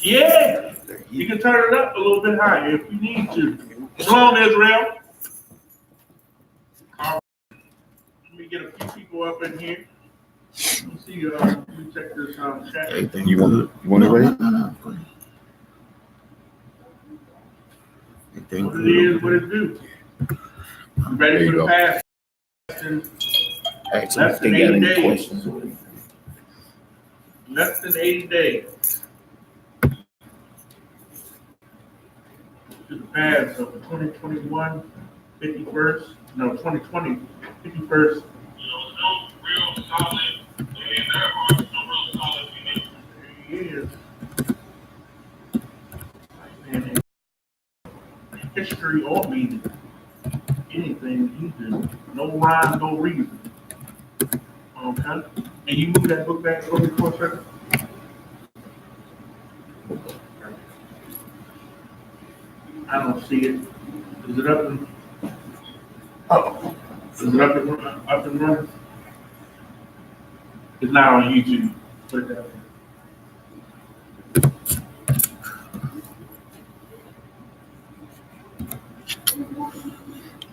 Yeah, you can turn it up a little bit higher if you need to. Shalom, Israel. Let me get a few people up in here. Let me see. Let me check this chat. You want it ready? No. What it is, what it do. You ready for the fast? Less than 80 days. Less than 80 days. To the fast of 2021, 51st. No, 2020, 51st. Real solid. There are some real solid people. There he is. And history or meaning. Anything you do. No rhyme, no reason. Okay? And you move that book back over for a second. I don't see it. Is it up and Is it up and running? It's not on YouTube. Put it down.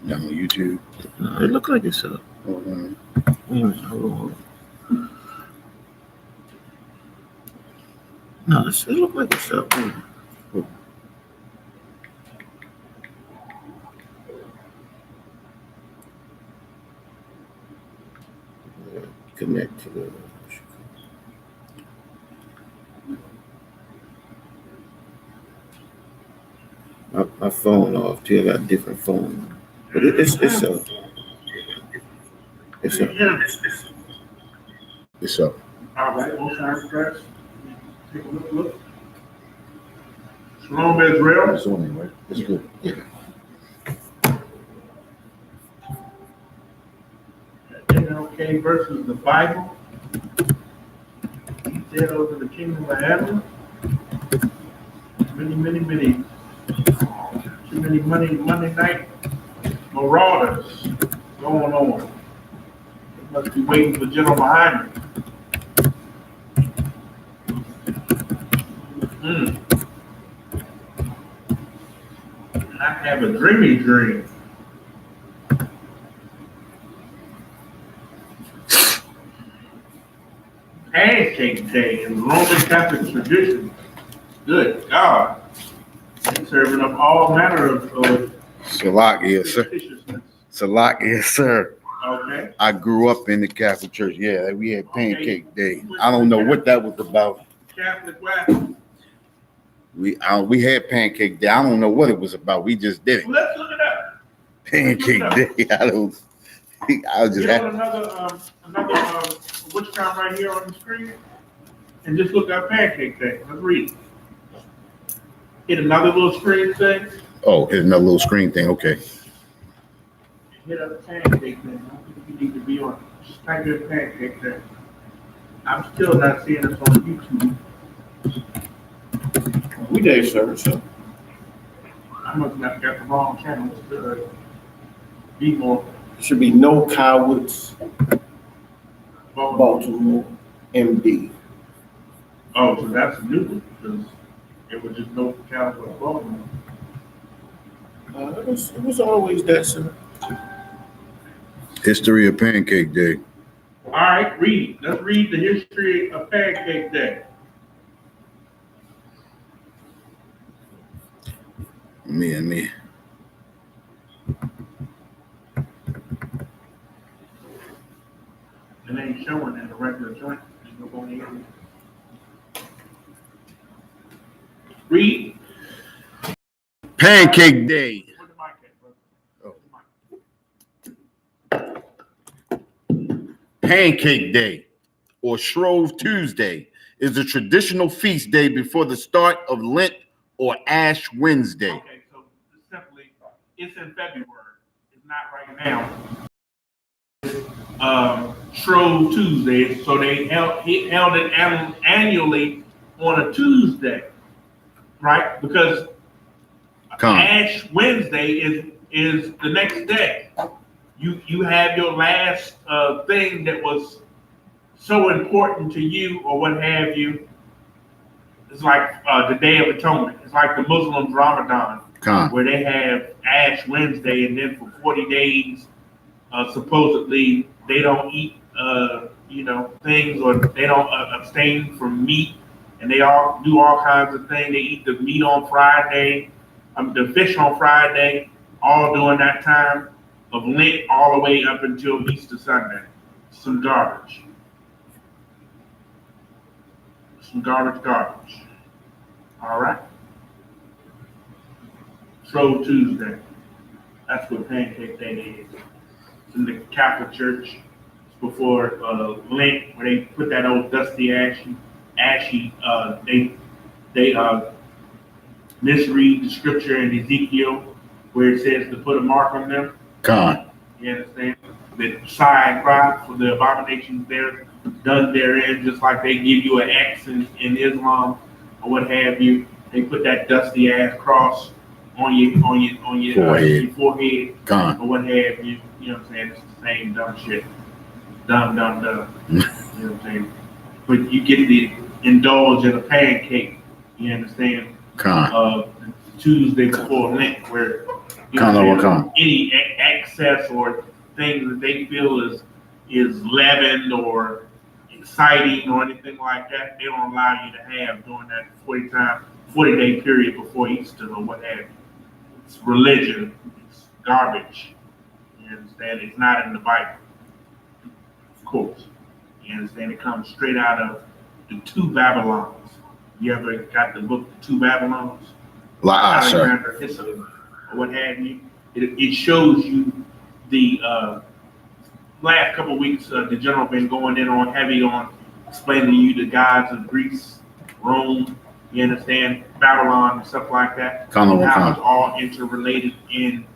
Not on YouTube. No, it looks like it's up. Hold on. Wait a minute, hold on. No, it looks like it's up. Connect to the. My phone off too. I got a different phone, but it's up. It's up. It's up. All right, okay, press. Take a look. Shalom, Israel. It's on there, right? It's good. Yeah. Okay, versus the Bible. Details of the kingdom of heaven. Many. Too many Monday night marauders going on. They must be waiting for General behind me. I have a dream. Pancake Day in the Roman Catholic tradition. Good God. They're serving up all manner of Salak, yes, sir. Salak, yes, sir. Okay. I grew up in the Catholic Church. Yeah, we had Pancake Day. I don't know what that was about. Catholic what? We had Pancake Day. I don't know what it was about. We just did it. Well, let's look it up. Pancake Day. I was just Get on another which time right here on the screen, and just look up Pancake Day. Let's read it. Hit another little screen thing. Oh, here's another little screen thing. Okay. Hit up Pancake Day. I don't think you need to be on. Just type in Pancake Day. I'm still not seeing this on YouTube. We day service, so. I must have got the wrong channel. It's Bmore. Should be no Cowards, Baltimore, MD. Oh, so that's a new one because it was just no Cowboy Baltimore. It was always that, sir. History of Pancake Day. All right, read. Let's read the history of Pancake Day. Me. It ain't showing in the regular joint. There's no going in. Read. Pancake Day. Where the mic at, bro? Pancake Day, or Shrove Tuesday, is a traditional feast day before the start of Lent or Ash Wednesday. Okay, so simply, it's in February. It's not right now. Shrove Tuesday, so they held it annually on a Tuesday, right? Because Ash Wednesday is the next day. You have your last thing that was so important to you or what have you. It's like the Day of Atonement. It's like the Muslims Ramadan, where they have Ash Wednesday, and then for 40 days, supposedly they don't eat, things, or they don't abstain from meat, and they all do all kinds of things. They eat the meat on Friday, the fish on Friday, all during that time of Lent, all the way up until Easter Sunday. Some garbage. Some garbage. All right. Shrove Tuesday. That's what Pancake Day is. It's in the Catholic Church. It's before Lent, where they put that old dusty, ashy. They misread the scripture in Ezekiel where it says to put a mark on them. You understand? The sign cry for the abominations there done therein, just like they give you an X in Islam or what have you. They put that dusty ass cross on your forehead or what have you. You know what I'm saying? It's the same dumb shit. Dumb. You know what I'm saying? But you get to indulge in a pancake. You understand? Tuesday before Lent, where any excess or things that they feel is leavened or exciting or anything like that, they don't allow you to have during that 40-day period before Easter or what have you. It's religion. It's garbage. You understand? It's not in the Bible. Of course. You understand? It comes straight out of the Two Babylons. You ever got the book The Two Babylons? Alexander Isupk or what have you. It shows you the last couple of weeks, the general been going in on heavy on explaining to you the gods of Greece, Rome, you understand, Babylon and stuff like that. How it's all interrelated in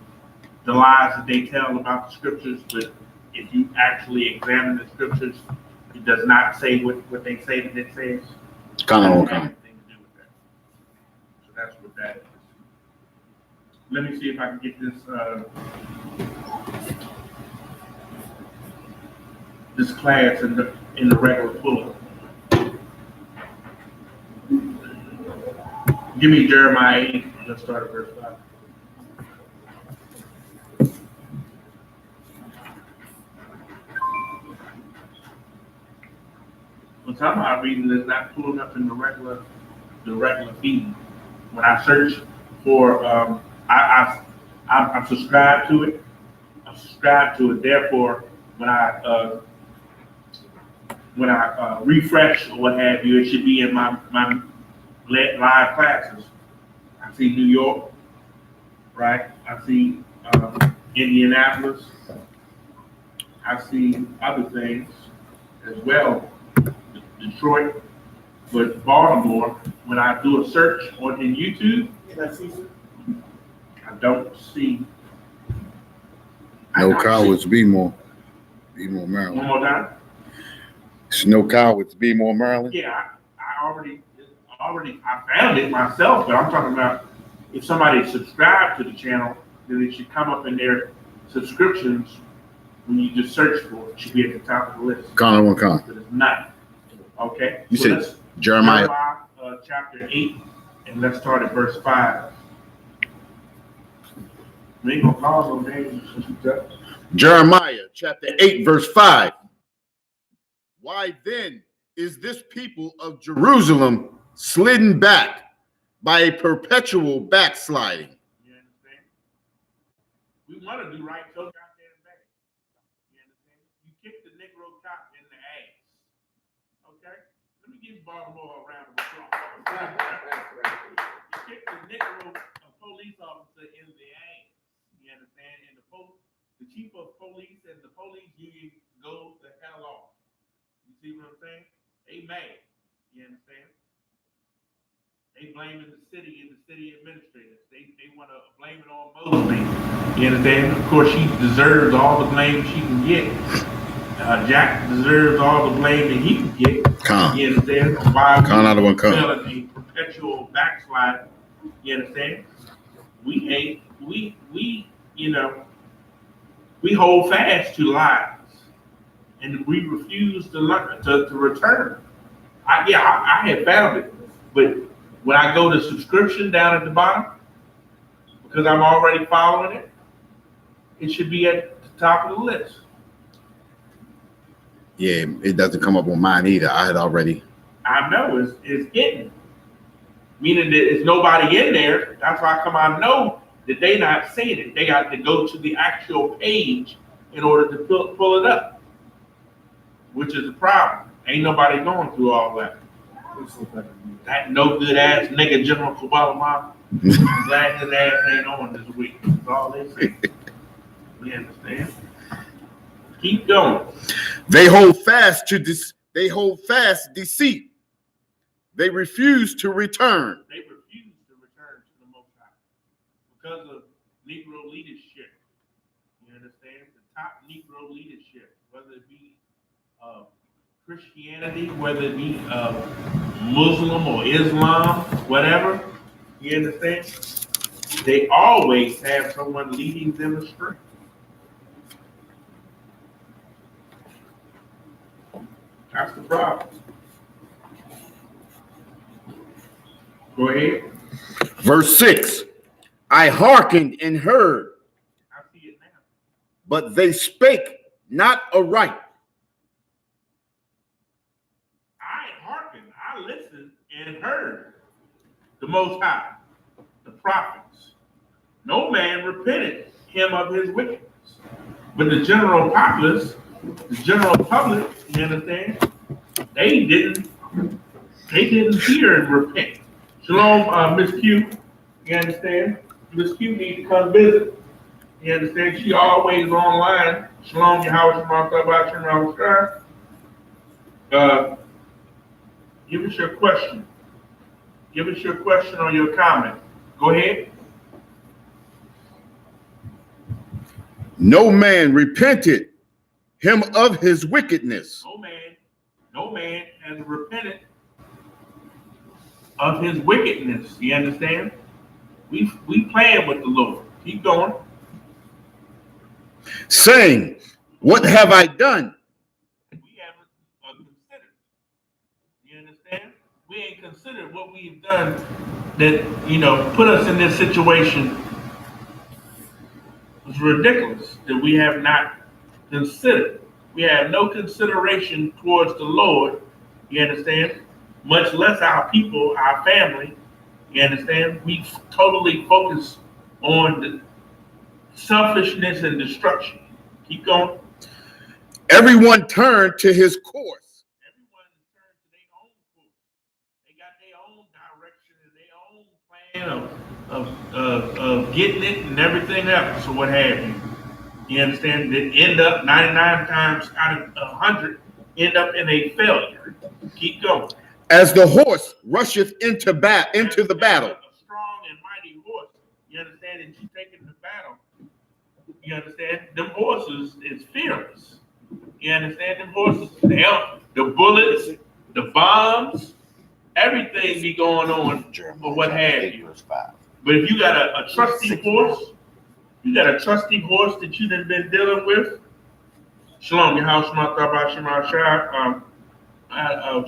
the lies that they tell about the scriptures, but if you actually examine the scriptures, it does not say what they say that it says. It doesn't have anything to do with that. So that's what that is. Let me see if I can get this class in the regular pull-up. Give me Jeremiah 8. Let's start at verse 5. Well, some of our reading is not pulling up in the regular feed. When I search for, I'm subscribed to it. I'm subscribed to it. Therefore, when I refresh or what have you, it should be in my live classes. I see New York, right? I see Indianapolis. I see other things as well, Detroit, but Baltimore. When I do a search in YouTube, I don't see. No cowards, Bmore, Maryland. One more time. It's no cowards, Bmore, Maryland. Yeah, I already found it myself, but I'm talking about if somebody subscribed to the channel, then it should come up in their subscriptions when you just search for it. It should be at the top of the list. But it's not. Okay. You said Jeremiah chapter 8, and let's start at verse 5. We ain't gonna call no names. Jeremiah chapter 8, verse 5. Why then is this people of Jerusalem slidden back by a perpetual backsliding? You understand? We want to do right so goddamn bad. You understand? You kick the Negro cop in the ass. Okay? Let me give Baltimore a round of applause. You kick the Negro police officer in the ass. You understand? And the chief of police and the police union go the hell off. You see what I'm saying? They mad. You understand? They blaming the city and the city administrators. They want to blame it on Mosley. You understand? Of course, she deserves all the blame she can get. Jack deserves all the blame that he can get. You understand? Why feeling a perpetual backslide? You understand? we hold fast to lies, and we refuse to learn to return. I had found it, but when I go to subscription down at the bottom, because I'm already following it, it should be at the top of the list. Yeah, it doesn't come up on mine either. I had already. I know it's hidden, meaning that there's nobody in there. That's why I know that they not seeing it. They got to go to the actual page in order to pull it up, which is a problem. Ain't nobody going through all that. That no good ass nigga General Kubalama. I'm glad his ass ain't on this week. That's all they say. We understand. Keep going. They hold fast deceit. They refuse to return. They refuse to return to the Most High because of Negro leadership. You understand? The top Negro leadership, whether it be Christianity, whether it be Muslim or Islam, whatever. You understand? They always have someone leading them astray. That's the problem. Go ahead. Verse 6. I hearkened and heard, I see it now. but they spake not aright. I hearkened, I listened and heard the Most High, the prophets. No man repented him of his wickedness. But the general populace, the general public, you understand, they didn't hear and repent. Shalom, Miss Q, you understand? Miss Q need to come visit. You understand? She always online. Shalom, Yahweh Shema Shabbat Shem Ramaskar. Give us your question. Give us your question or your comment. Go ahead. No man repented him of his wickedness. No man has repented of his wickedness. You understand? We playing with the Lord. Keep going. Saying, what have I done? We haven't considered. You understand? We ain't considered what we've done that, put us in this situation. It's ridiculous that we have not considered. We have no consideration towards the Lord. You understand? Much less our people, our family. You understand? We totally focus on the selfishness and destruction. Keep going. Everyone turned to his course. Everyone turned to their own course. They got their own direction and their own plan of getting it and everything else, or what have you. You understand? They end up 99 times out of 100 end up in a failure. Keep going. As the horse rusheth into the battle. A strong and mighty horse. You understand? And you taking the battle. You understand? Them horses is fearless. You understand? Them horses, the bullets, the bombs, everything be going on or what have you. But if you got a trusty horse, that you done been dealing with, Shalom, your house,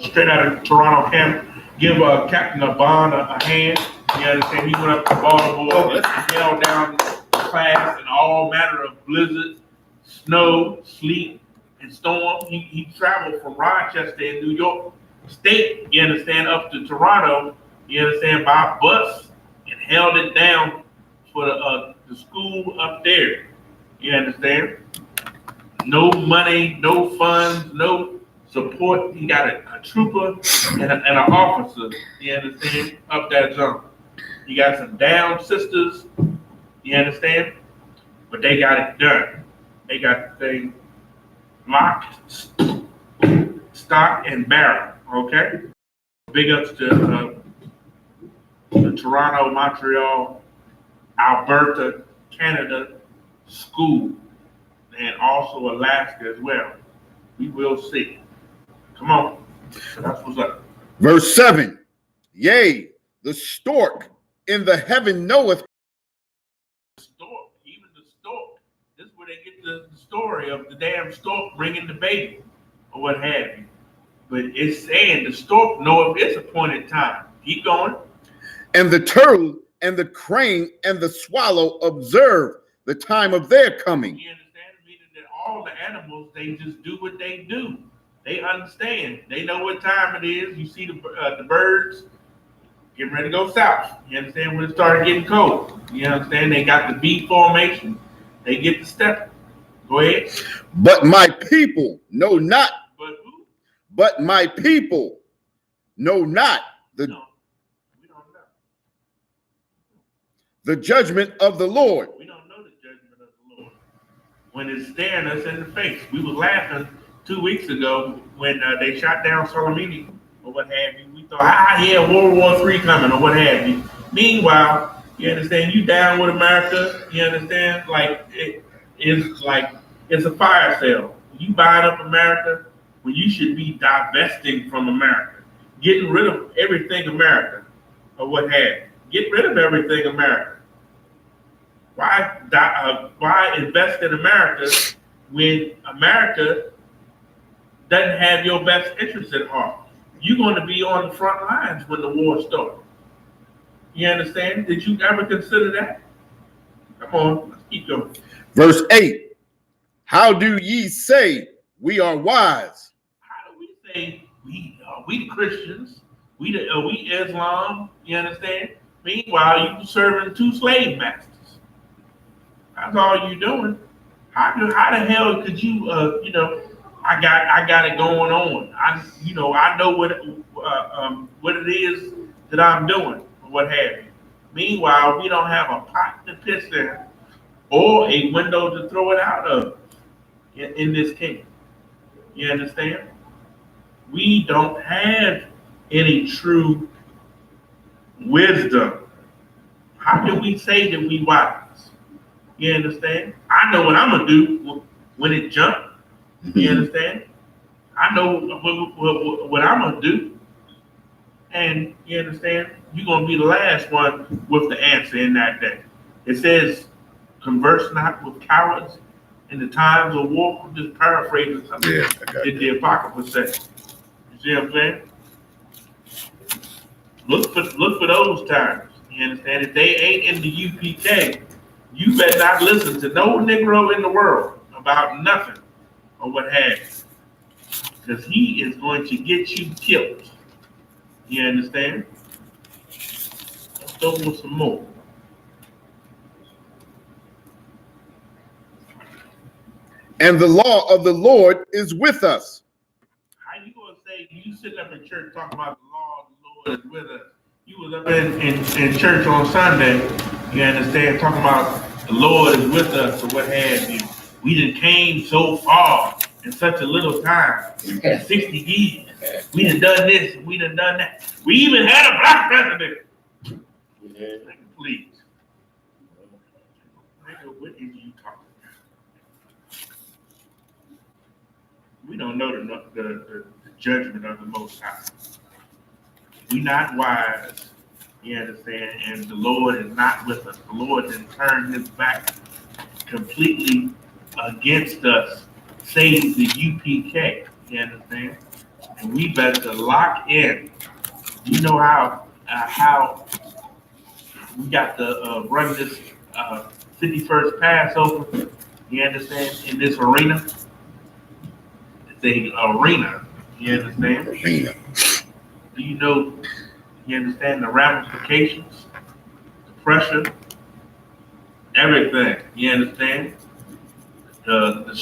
straight out of Toronto camp, give Captain Abon a hand. You understand? He went up to Baltimore, held down class in all manner of blizzard, snow, sleet, and storm. He traveled from Rochester in New York State, you understand, up to Toronto, you understand, by bus, and held it down for the school up there. You understand? No money, no funds, no support. He got a trooper and an officer, you understand, up that zone. He got some down sisters, you understand? But they got it done. They got the thing locked, stock, and barrel, okay? Big ups to the Toronto, Montreal, Alberta, Canada school, and also Alaska as well. We will see. Come on. That's what's up. Verse 7. Yea, the stork in the heaven knoweth stork, even the stork. This is where they get the story of the damn stork bringing the baby or what have you. But it's saying the stork know of its appointed time. Keep going. And the turtle and the crane and the swallow observe the time of their coming. You understand? Meaning that all the animals, they just do what they do. They understand. They know what time it is. You see the birds getting ready to go south. You understand? When it started getting cold. You understand? They got the V formation. They get the step. Go ahead. But my people know not. But who? But my people know not the, No, we don't know. the judgment of the Lord. We don't know the judgment of the Lord. When it's staring us in the face. We were laughing 2 weeks ago when they shot down Soleimani or what have you. We thought, yeah, World War III coming or what have you. Meanwhile, you understand, you down with America, you understand, like it's a fire sale. You buying up America when you should be divesting from America, getting rid of everything America or what have you. Get rid of everything America. Why invest in America when America doesn't have your best interest at heart? You're going to be on the front lines when the war starts. You understand? Did you ever consider that? Come on, let's keep going. Verse 8. How do ye say we are wise? How do we say we the Christians? We Islam? You understand? Meanwhile, you serving 2 slave masters. That's all you doing. How the hell could you I got it going on. I know what it is that I'm doing or what have you. Meanwhile, we don't have a pot to piss in or a window to throw it out of in this kingdom. You understand? We don't have any true wisdom. How can we say that we wise? You understand? I know what I'm gonna do when it jumps. You understand? I know what I'm gonna do, and you understand. You're gonna be the last one with the answer in that day. It says, "Converse not with cowards in the times of war." I'm just paraphrasing something that the Apocrypha says. You see what I'm saying? Look for those times. You understand? If they ain't in the UPK, you better not listen to no Negro in the world about nothing or what have you, because he is going to get you killed. You understand? Let's go with some more. And the law of the Lord is with us. How you gonna say you sitting up in church talking about the law of the Lord is with us? You was up in church on Sunday, you understand, talking about the Lord is with us or what have you. We done came so far in such a little time, 60 years. We done done this, we done done that. We even had a black president. Please. Nigga, what is you talking about? We don't know the judgment of the Most High. We not wise, you understand, and the Lord is not with us. The Lord has turned his back completely against us, save the UPK, you understand? And we better lock in. You know how we got to run this 51st Passover, you understand, in this arena? It's a arena, you understand? Arena. Do you know, you understand the ramifications, the pressure, everything, you understand? The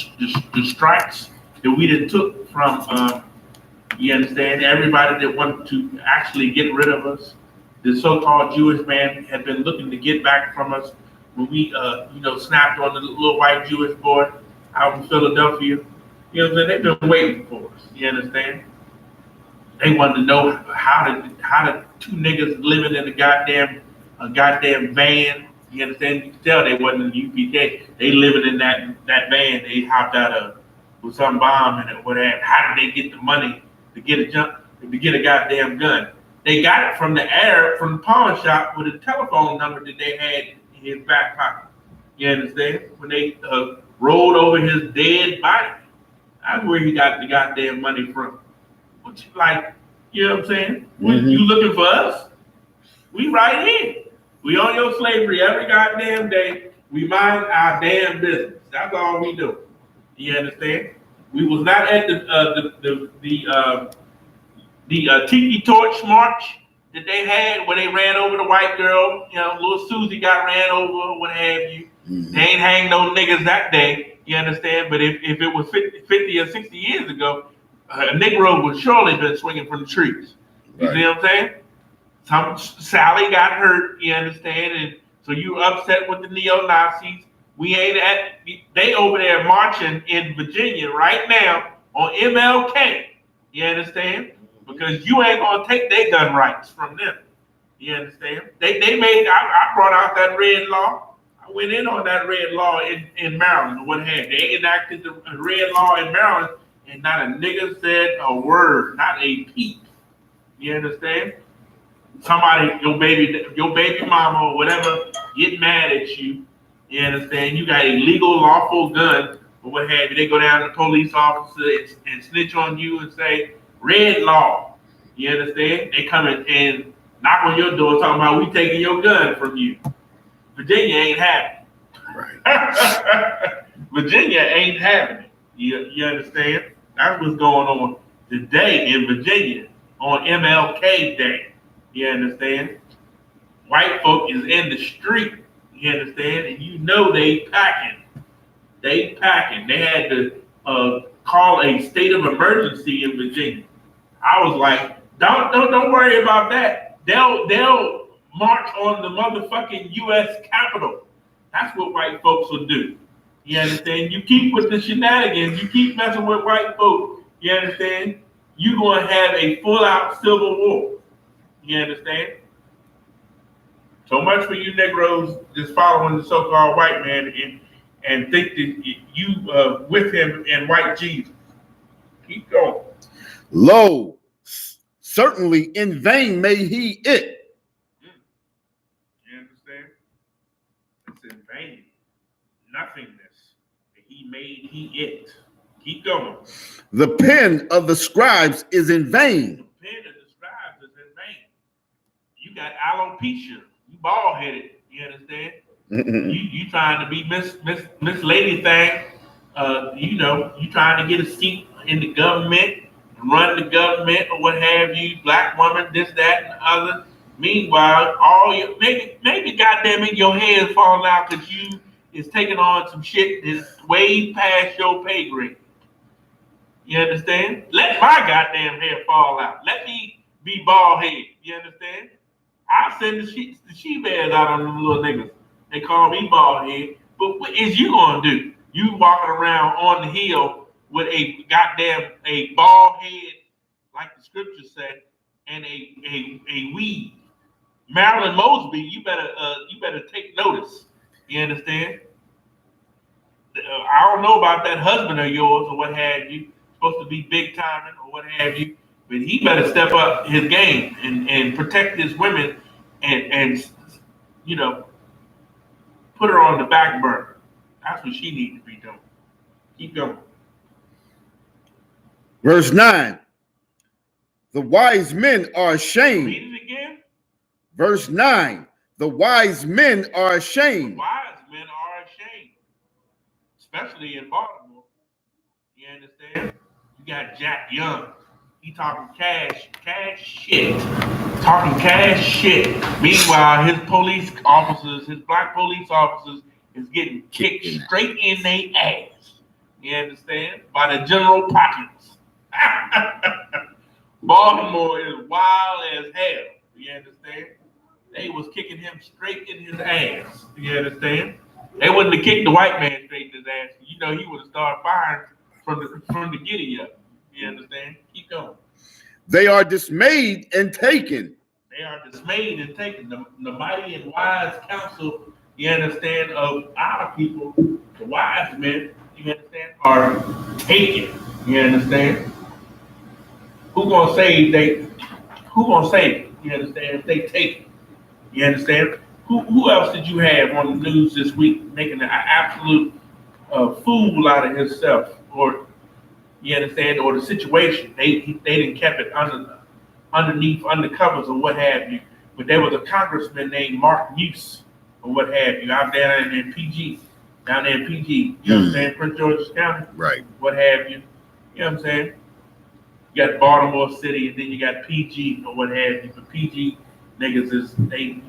strikes that we done took from, you understand, everybody that wanted to actually get rid of us. The so-called Jewish man had been looking to get back from us when we, snapped on the little white Jewish boy out in Philadelphia. You know what I'm saying? They've been waiting for us, you understand? They wanted to know how the 2 niggas living in a goddamn van. You understand? You can tell they wasn't in the UPK. They living in that van. They hopped out of with some bomb in it, whatever. How did they get the money to get a goddamn gun? They got it from the Arab from the pawn shop with a telephone number that they had in his back pocket. You understand? When they rolled over his dead body. That's where he got the goddamn money from. What you like, you know what I'm saying? You looking for us? We right here. We on your slavery every goddamn day. We mind our damn business. That's all we do. You understand? We was not at the Tiki Torch March that they had where they ran over the white girl. You know, little Susie got ran over, what have you. They ain't hang no niggas that day. You understand? But if it was 50 or 60 years ago, a Negro would surely been swinging from the trees. You see what I'm saying? Sally got hurt, you understand? And so you upset with the neo-Nazis. We ain't they over there marching in Virginia right now on MLK. You understand? Because you ain't gonna take their gun rights from them. You understand? I brought out that red law. I went in on that red law in Maryland. What had they enacted the red law in Maryland, and not a nigga said a word, not a peep. You understand? Somebody, your baby mama or whatever, get mad at you. You understand? You got a legal, lawful gun or what have you. They go down to the police officer and snitch on you and say, red law. You understand? They come and knock on your door talking about we taking your gun from you. Virginia ain't having it. Right. Virginia ain't having it. You understand? That's what's going on today in Virginia on MLK Day. You understand? White folk is in the street. You understand? And you know they packing. They packing. They had to call a state of emergency in Virginia. I was like, don't worry about that. They'll march on the motherfucking U.S. Capitol. That's what white folks will do. You understand? You keep with the shenanigans. You keep messing with white folks. You understand? You're going to have a full-out civil war. You understand? So much for you Negroes just following the so-called white man and think that you with him and white Jesus. Keep going. Lo, certainly in vain made he it. You understand? It's in vain. Nothingness. He made he it. Keep going. The pen of the scribes is in vain. The pen of the scribes is in vain. You got alopecia. You bald headed. You understand? You trying to be Miss Lady thing. You know, you trying to get a seat in the government, run the government or what have you, black woman, this, that, and the other. Meanwhile, maybe goddamn it, your hair is falling out because you is taking on some shit that's way past your pay grade. You understand? Let my goddamn hair fall out. Let me be bald headed. You understand? I'll send the she-bears out on them little niggas. They call me bald head. But what is you gonna do? You walking around on the hill with a bald head, like the scriptures say, and a weave. Marilyn Mosby, you better take notice. You understand? I don't know about that husband of yours or what have you. Supposed to be big timing or what have you, but he better step up his game and protect his women and you know, put her on the back burner. That's what she needs to be doing. Keep going. Verse 9. The wise men are ashamed. Read it again. Verse 9. The wise men are ashamed. The wise men are ashamed. Especially in Baltimore. You understand? You got Jack Young. He talking cash shit. Talking cash shit. Meanwhile, his police officers, his black police officers, is getting kicked straight in their ass. You understand? By the general pockets. Baltimore is wild as hell. You understand? They was kicking him straight in his ass. You understand? They wouldn't have kicked the white man straight in his ass. You know he would have started firing from the giddy up. You understand? Keep going. They are dismayed and taken. They are dismayed and taken. The mighty and wise counsel, you understand, of our people, the wise men, you understand, are taken. You understand? Who gonna say? You understand? If they take it. You understand? Who else did you have on the news this week making an absolute fool out of himself, or you understand, or the situation? They didn't kept it underneath undercovers or what have you. But there was a congressman named Mark Muse or what have you out there in PG, down there in PG. You know what I'm saying? Prince George's County, Right. what have you. You know what I'm saying? You got Baltimore City, and then you got PG or what have you. But PG niggas is they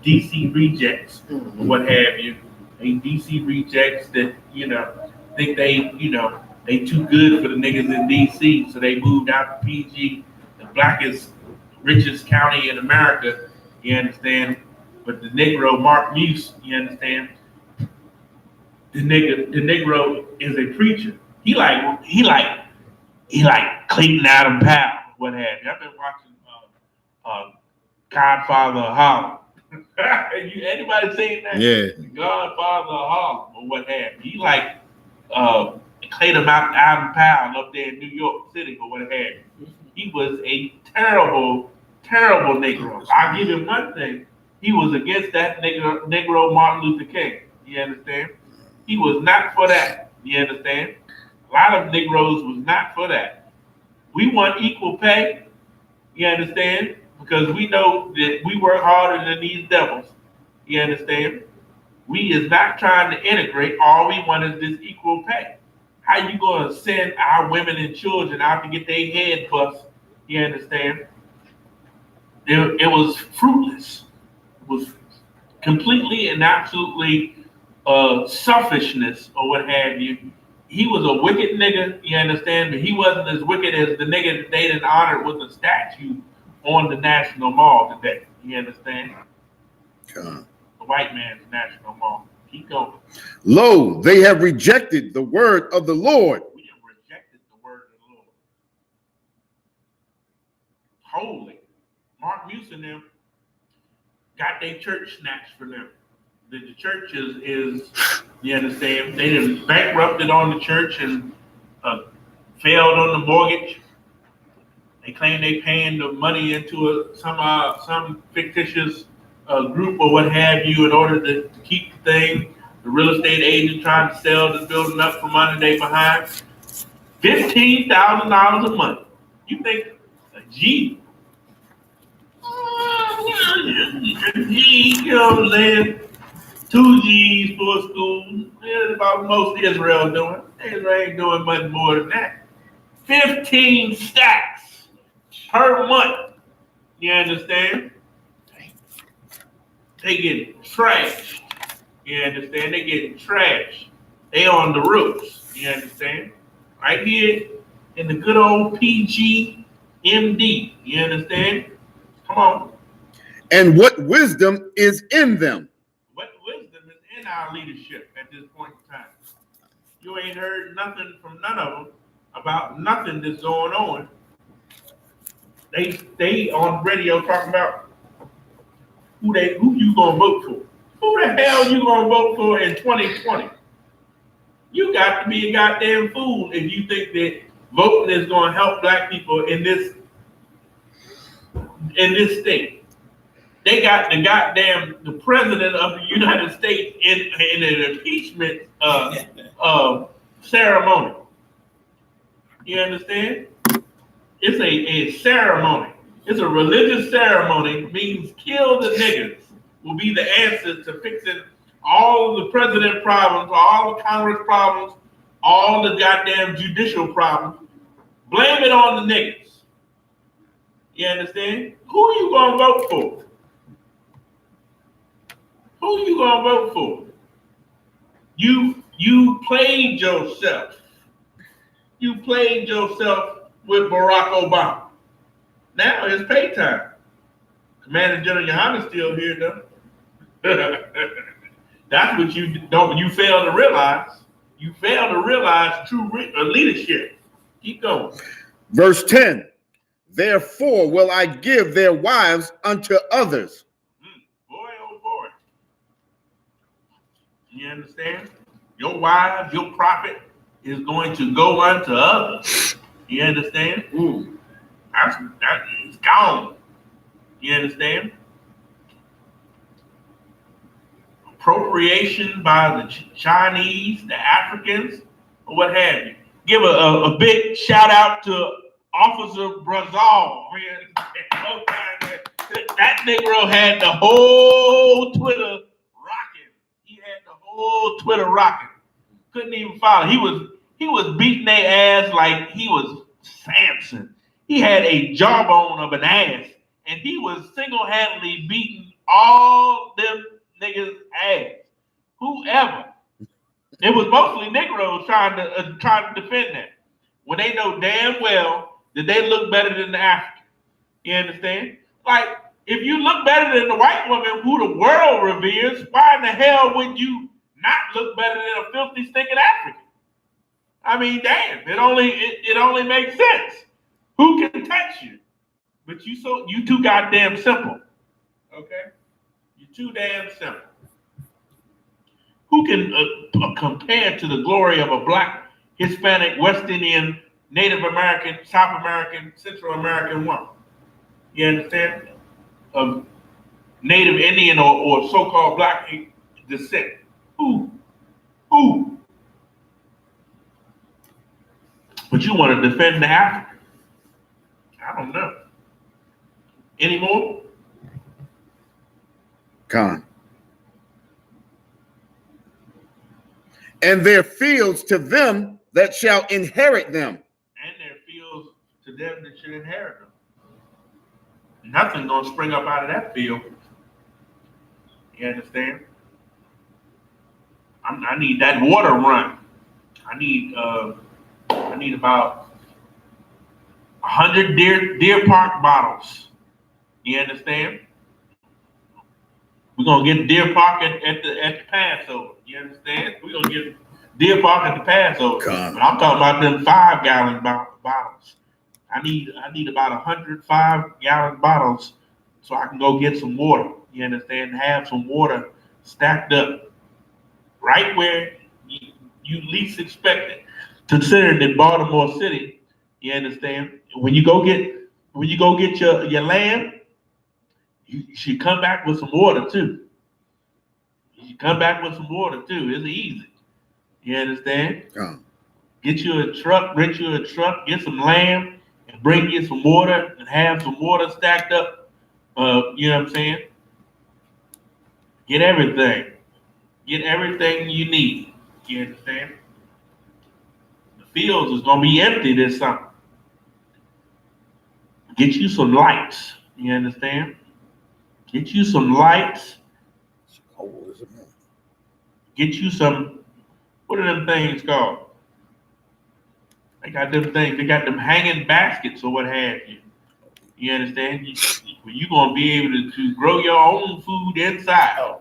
DC rejects or what have you. They DC rejects that think they too good for the niggas in DC, so they moved out to PG, the blackest, richest county in America. You understand? But the Negro Mark Muse, you understand? The Negro is a preacher. He like Clayton Adam Powell, what have you. I've been watching Godfather of Harlem. Anybody seen that? Yeah. Godfather of Harlem or what have you. He like Clayton Adam Powell up there in New York City or what have you. He was a terrible, terrible Negro. I'll give him one thing. He was against that Negro Martin Luther King. You understand? He was not for that. You understand? A lot of Negroes was not for that. We want equal pay. You understand? Because we know that we work harder than these devils. You understand? We is not trying to integrate. All we want is this equal pay. How you going to send our women and children out to get their head bust? You understand? It was fruitless. It was completely and absolutely selfishness or what have you. He was a wicked nigga, you understand, but he wasn't as wicked as the nigga that they done honored with a statue on the National Mall today. You understand? The white man's National Mall. Keep going. Lo, they have rejected the word of the Lord. We have rejected the word of the Lord. Holy. Mark Muse and them got their church snatched from them. The church is, you understand, they done bankrupted on the church and failed on the mortgage. They claim they paying the money into some fictitious group or what have you in order to keep the thing. The real estate agent trying to sell the building up from under they behind. $15,000 a month. You think a G? You know what I'm saying? 2 G's for a school. That's about most Israel doing. Israel ain't doing much more than that. 15 stacks per month. You understand? They get trashed. You understand? They get trashed. They on the roofs. You understand? Right here in the good old PG MD. You understand? Come on. And what wisdom is in them? What wisdom is in our leadership at this point in time? You ain't heard nothing from none of them about nothing that's going on. They on radio talking about who you gonna vote for. Who the hell you gonna vote for in 2020? You got to be a goddamn fool if you think that voting is gonna help black people in this state. They got the president of the United States in an impeachment ceremony. You understand? It's a ceremony. It's a religious ceremony. Means kill the niggas will be the answer to fixing all of the president problems, all the Congress problems, all the goddamn judicial problems. Blame it on the niggas. You understand? Who you gonna vote for? Who you gonna vote for? You played yourself. You played yourself with Barack Obama. Now it's pay time. Commander General Yohana's still here though. That's what you fail to realize. You fail to realize true leadership. Keep going. Verse 10. Therefore will I give their wives unto others. Boy, oh boy. You understand? Your wives, your profit is going to go unto others. You understand? That is gone. You understand? appropriation by the Chinese, the Africans, or what have you. Give a big shout out to Officer Brazal. That Negro had the whole Twitter rocking. He had the whole Twitter rocking. Couldn't even follow. He was beating their ass like he was Samson. He had a jawbone of an ass, and he was single-handedly beating all them niggas' ass. Whoever. It was mostly Negroes trying to defend that. When they know damn well that they look better than the African. You understand? Like, if you look better than the white woman who the world reveres, why in the hell would you not look better than a filthy, stinking African? I mean, damn, it only makes sense. Who can touch you? But you too goddamn simple. Okay? You're too damn simple. Who can compare to the glory of a black, Hispanic, West Indian, Native American, South American, Central American woman? You understand? Of Native Indian or so-called black descent. Who? But you want to defend the African? I don't know. Any more? Con. And their fields to them that shall inherit them. And their fields to them that should inherit them. Nothing gonna spring up out of that field. You understand? I need that water run. I need about 100 Deer Park bottles. You understand? We're gonna get Deer Park at the Passover. You understand? We're gonna get Deer Park at the Passover. God. But I'm talking about them 5-gallon bottles. I need about 100 5-gallon bottles so I can go get some water. You understand? Have some water stacked up right where you least expect it. Considering in Baltimore City, you understand? When you go get your lamb, you should come back with some water too. You should come back with some water too. It's easy. You understand? Get you a truck, rent you a truck, get some lamb, and bring you some water and have some water stacked up. You know what I'm saying? Get everything. Get everything you need. You understand? The fields is gonna be empty this summer. Get you some lights. You understand? Get you some lights. Get you some, what are them things called? They got them things, they got them hanging baskets or what have you. You understand? You're going to be able to grow your own food inside.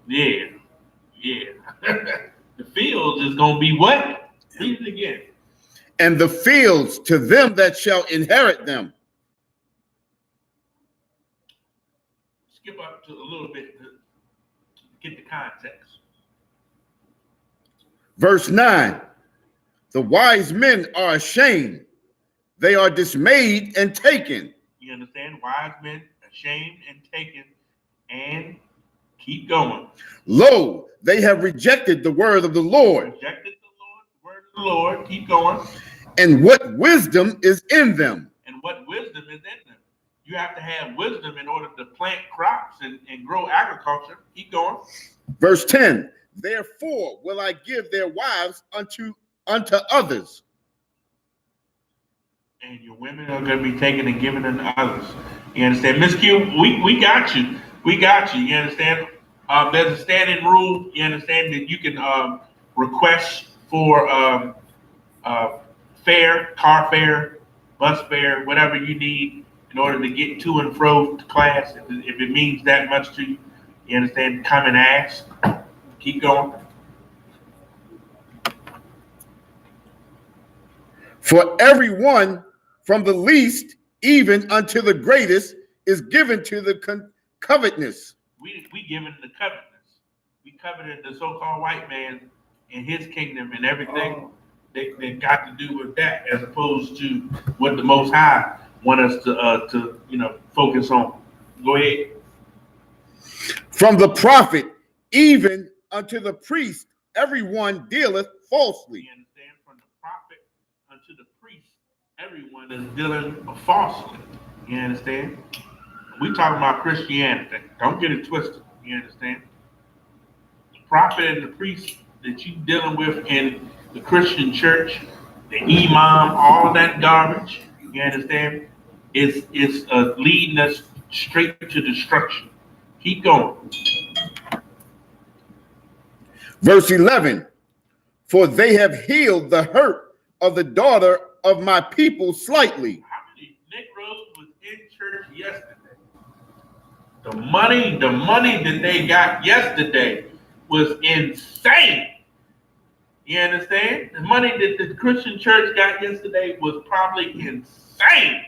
Yeah. The fields is going to be what? Read it again. And the fields to them that shall inherit them. Skip up to a little bit to get the context. Verse 9. The wise men are ashamed. They are dismayed and taken. You understand? Wise men ashamed and taken, and keep going. Lo, they have rejected the word of the Lord. Rejected the word of the Lord. Keep going. And what wisdom is in them? And what wisdom is in them? You have to have wisdom in order to plant crops and grow agriculture. Keep going. Verse 10. Therefore will I give their wives unto others. And your women are going to be taken and given unto others. You understand? Miss Q, we got you. We got you. You understand? There's a standing rule. You understand that you can request for fare, car fare, bus fare, whatever you need in order to get to and fro to class. If it means that much to you, you understand? Come and ask. Keep going. For everyone from the least even unto the greatest is given to the covetousness. We given the covetousness. We coveted the so-called white man and his kingdom and everything that got to do with that, as opposed to what the Most High want us to focus on. Go ahead. From the prophet, Even unto the priest, everyone dealeth falsely. You understand? From the prophet unto the priest, everyone is dealing falsely. You understand? We talking about Christianity. Don't get it twisted. You understand? The prophet and the priest that you dealing with in the Christian church, the imam, all that garbage. You understand? Is leading us straight to destruction. Keep going. Verse 11, for they have healed the hurt of the daughter of my people slightly. How many Negroes was in church yesterday? The money that they got yesterday was insane. You understand? The money that the Christian church got yesterday was probably insane.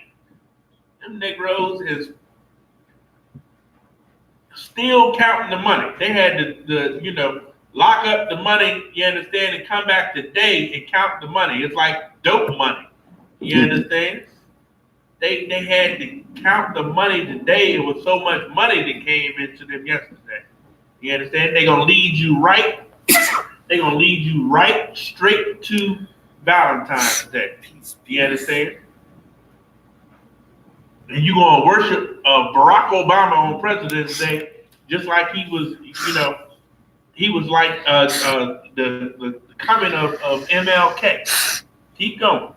Them Negroes is still counting the money. They had to lock up the money, you understand, and come back today and count the money. It's like dope money. You understand? They had to count the money today. It was so much money that came into them yesterday. You understand? They're gonna lead you right. They're gonna lead you right straight to Valentine's Day. You understand? And you're gonna worship Barack Obama on President's Day, just like he was, he was like the coming of MLK. Keep going.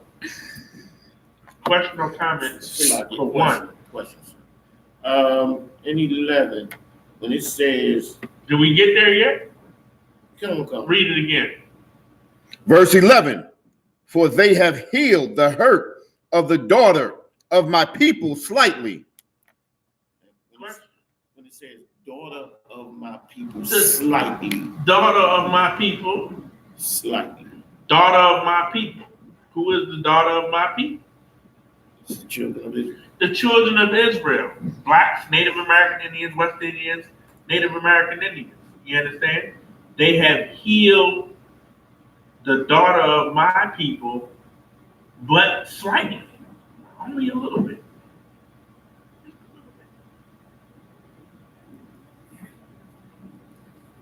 Question or comment for one. Questions. In 11, when it says, Did we get there yet? come. Read it again. Verse 11, for they have healed the hurt of the daughter of my people slightly. When it says, daughter of my people slightly. Daughter of my people. Slightly. Daughter of my people. Who is the daughter of my people? It's the children of Israel. The children of Israel. Blacks, Native American Indians, West Indians, Native American Indians. You understand? They have healed the daughter of my people, but slightly. Only a little bit.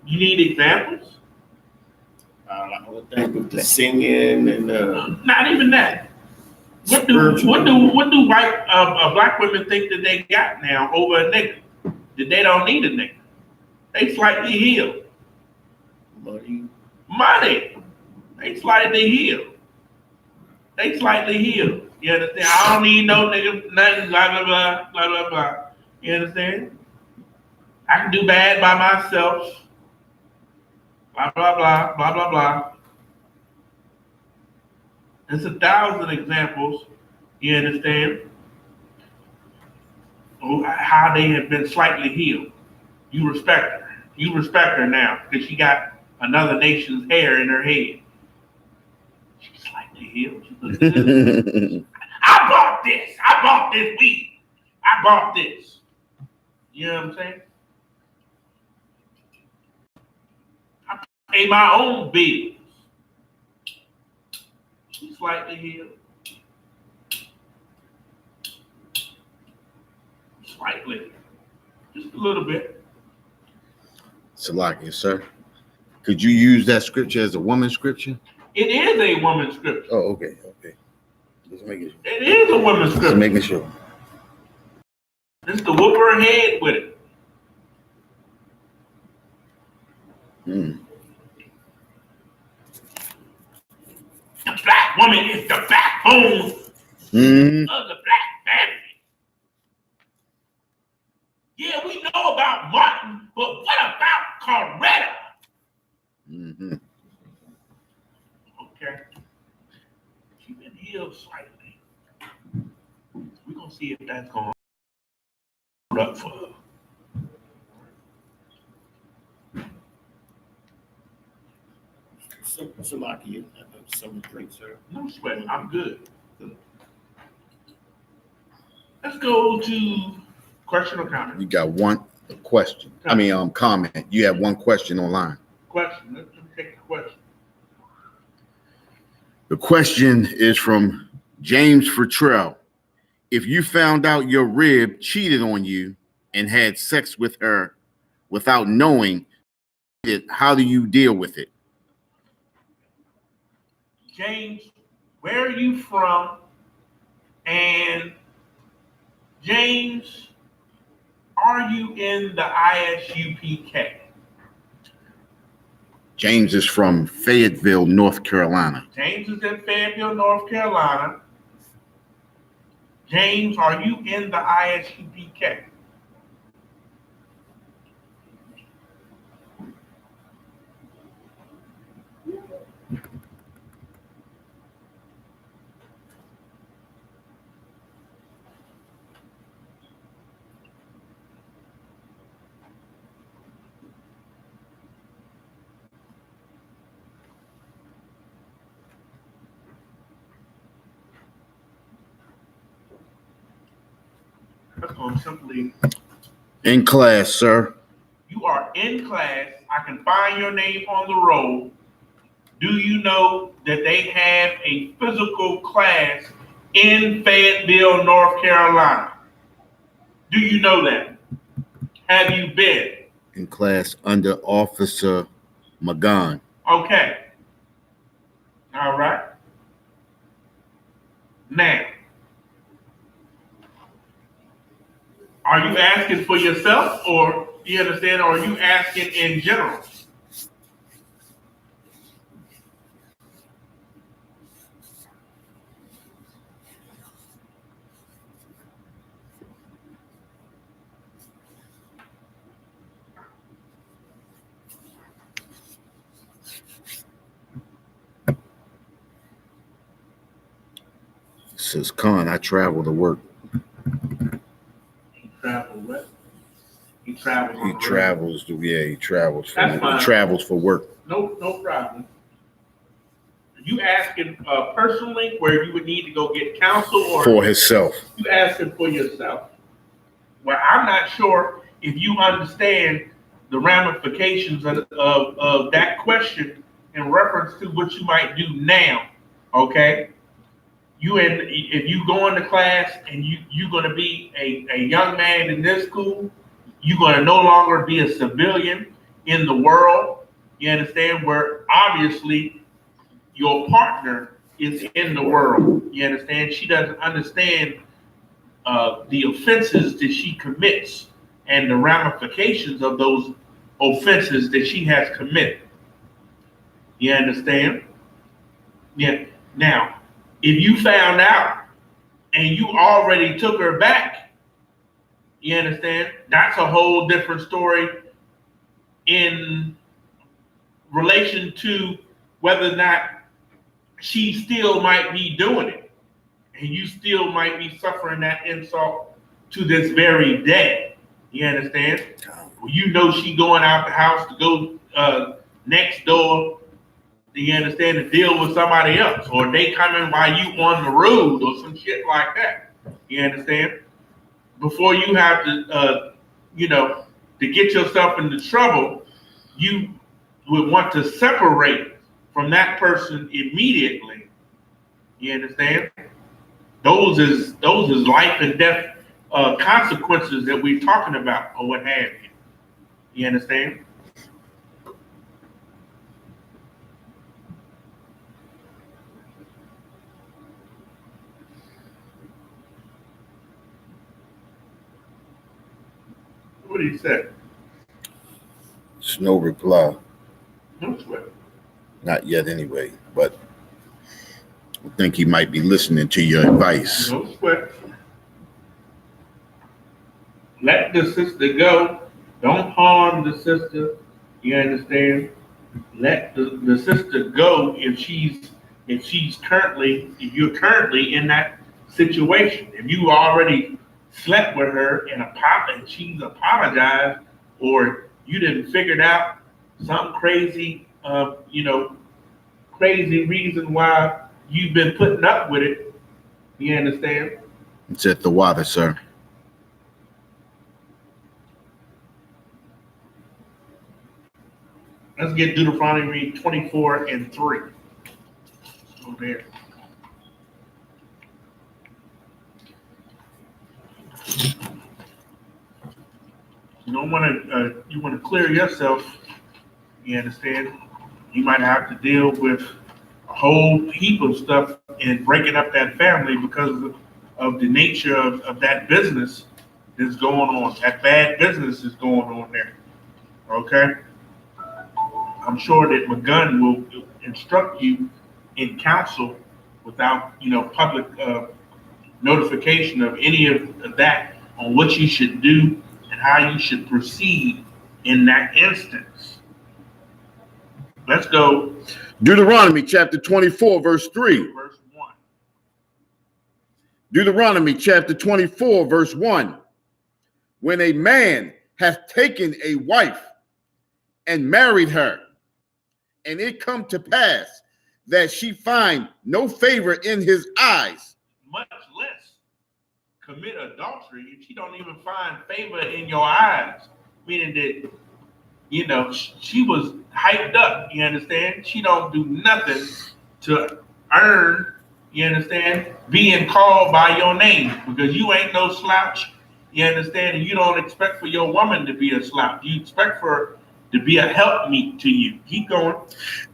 You need examples? I would think with the singing and Not even that. What do white black women think that they got now over a nigga? That they don't need a nigga. They slightly healed. Money. They slightly healed. You understand? I don't need no nigga, nothing, blah, blah, blah, blah, blah, blah. You understand? I can do bad by myself. Blah, blah, blah, blah, blah, blah. There's 1,000 examples, you understand, of how they have been slightly healed. You respect her. You respect her now because she got another nation's hair in her head. She's slightly healed. She looks good. I bought this. I bought this weed. I bought this. You know what I'm saying? I pay my own bills. She's slightly healed. Slightly. Just a little bit. Salakia, sir. Could you use that scripture as a woman's scripture? It is a woman's scripture. Oh, okay. Just making sure. It is a woman's Just scripture. making sure. Just to whoop her head with it. Mm. The black woman is the backbone of the black family. Yeah, we know about Martin, but what about Coretta? Mm-hmm. Okay. She's been healed slightly. We're going to see if that's going to up for her. Salakia, some drink, sir. No sweat. I'm good. Let's go to question or comment. You got one question. Comment. You have one question online. Question. Let's take the question. The question is from James Fertrell. If you found out your rib cheated on you and had sex with her without knowing, it, how do you deal with it? James, where are you from? And James, are you in the ISUPK? James is from Fayetteville, North Carolina. James is in Fayetteville, North Carolina. James, are you in the ISUPK? That's going to simply, In class, sir. you are in class. I can find your name on the roll. Do you know that they have a physical class in Fayetteville, North Carolina? Do you know that? Have you been? In class under Officer McGon. Okay. All right. Now, are you asking for yourself, or you understand, or are you asking in general? Says Khan, I travel to work. He travels what? He travels. He travels to, yeah, he travels for, That's fine. he travels for work. No problem. You asking personally where you would need to go get counsel, or For himself. you asking for yourself? Well, I'm not sure if you understand the ramifications of that question in reference to what you might do now. Okay, if you go into class and you're going to be a young man in this school, you're going to no longer be a civilian in the world. You understand? Where obviously your partner is in the world. You understand? She doesn't understand the offenses that she commits and the ramifications of those offenses that she has committed. You understand? Yeah. Now, if you found out and you already took her back, you understand? That's a whole different story in relation to whether or not she still might be doing it. And you still might be suffering that insult to this very day. You understand? Well, you know she going out the house to go next door, you understand, to deal with somebody else. Or they coming while you on the road or some shit like that. You understand? Before you have to, to get yourself into trouble, you would want to separate from that person immediately. You understand? Those is life and death consequences that we're talking about, or what have you. You understand? What did he say? There's no reply. No sweat. Not yet, anyway. But I think he might be listening to your advice. No sweat. Let the sister go. Don't harm the sister. You understand? Let the sister go if you're currently in that situation. If you already slept with her and she's apologized, or you didn't figure out some crazy crazy reason why you've been putting up with it. You understand? It's at the water, sir. Let's get Deuteronomy 24:3. Go there. You want to clear yourself. You understand? You might have to deal with a whole heap of stuff and breaking up that family because of the nature of that business that's going on. That bad business is going on there. Okay? I'm sure that McGunn will instruct you in counsel without, public notification of any of that on what you should do and how you should proceed in that instance. Let's go. Deuteronomy chapter 24, verse 3. Verse 1. Deuteronomy chapter 24, verse 1. When a man hath taken a wife and married her, and it come to pass that she find no favor in his eyes, much less commit adultery, if she don't even find favor in your eyes, meaning that, she was hyped up, you understand? She don't do nothing to earn, you understand, being called by your name, because you ain't no slouch, you understand? And you don't expect for your woman to be a slouch. You expect for her to be a helpmeet to you. Keep going.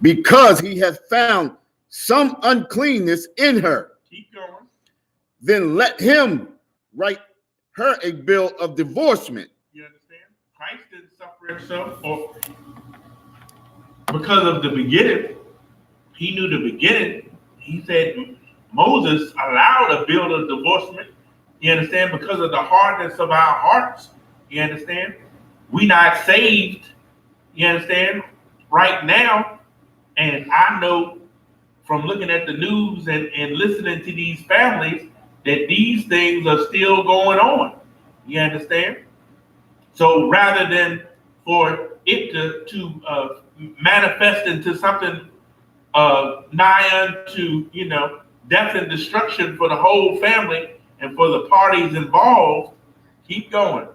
Because he hath found some uncleanness in her. Keep going. Then let him write her a bill of divorcement. You understand? Christ didn't suffer himself or because of the beginning. He knew the beginning. He said Moses allowed a bill of divorcement. You understand? Because of the hardness of our hearts. You understand? We not saved. You understand? Right now. And I know from looking at the news and listening to these families that these things are still going on. You understand? So rather than for it to manifest into something nigh unto, death and destruction for the whole family and for the parties involved, keep going.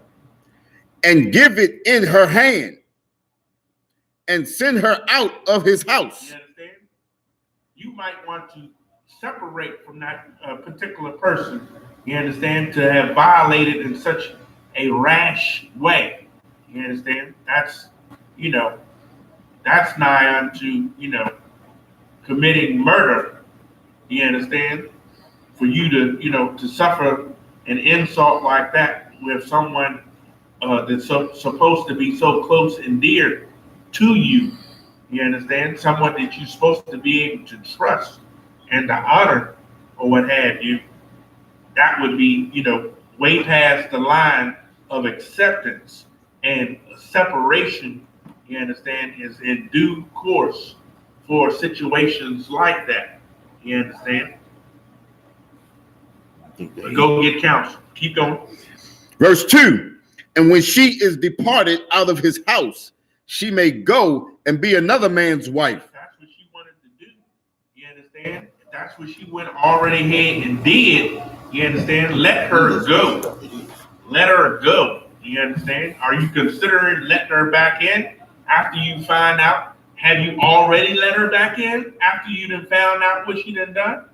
And give it in her hand and send her out of his house. You understand? You might want to separate from that particular person, you understand, to have violated in such a rash way. You understand? That's, that's nigh unto, committing murder. You understand? For you to, to suffer an insult like that with someone that's supposed to be so close and dear to you. You understand? Someone that you're supposed to be able to trust and to honor or what have you. That would be, way past the line of acceptance, and separation, you understand, is in due course for situations like that. You understand? Go get counsel. Keep going. Verse 2. And when she is departed out of his house, she may go and be another man's wife. That's what she wanted to do. You understand? That's what she went already ahead and did. You understand? Let her go. Let her go. You understand? Are you considering letting her back in after you find out? Have you already let her back in after you done found out what she done?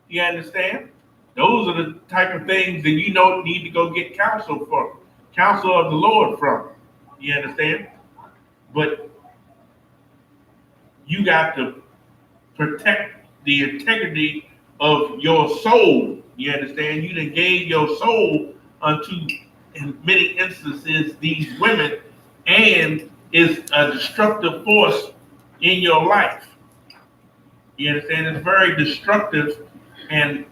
You understand? Those are the type of things that you need to go get counsel for. Counsel of the Lord from. You understand? But you got to protect the integrity of your soul. You understand? You done gave your soul unto, in many instances, these women, and is a destructive force in your life. You understand? It's very destructive, and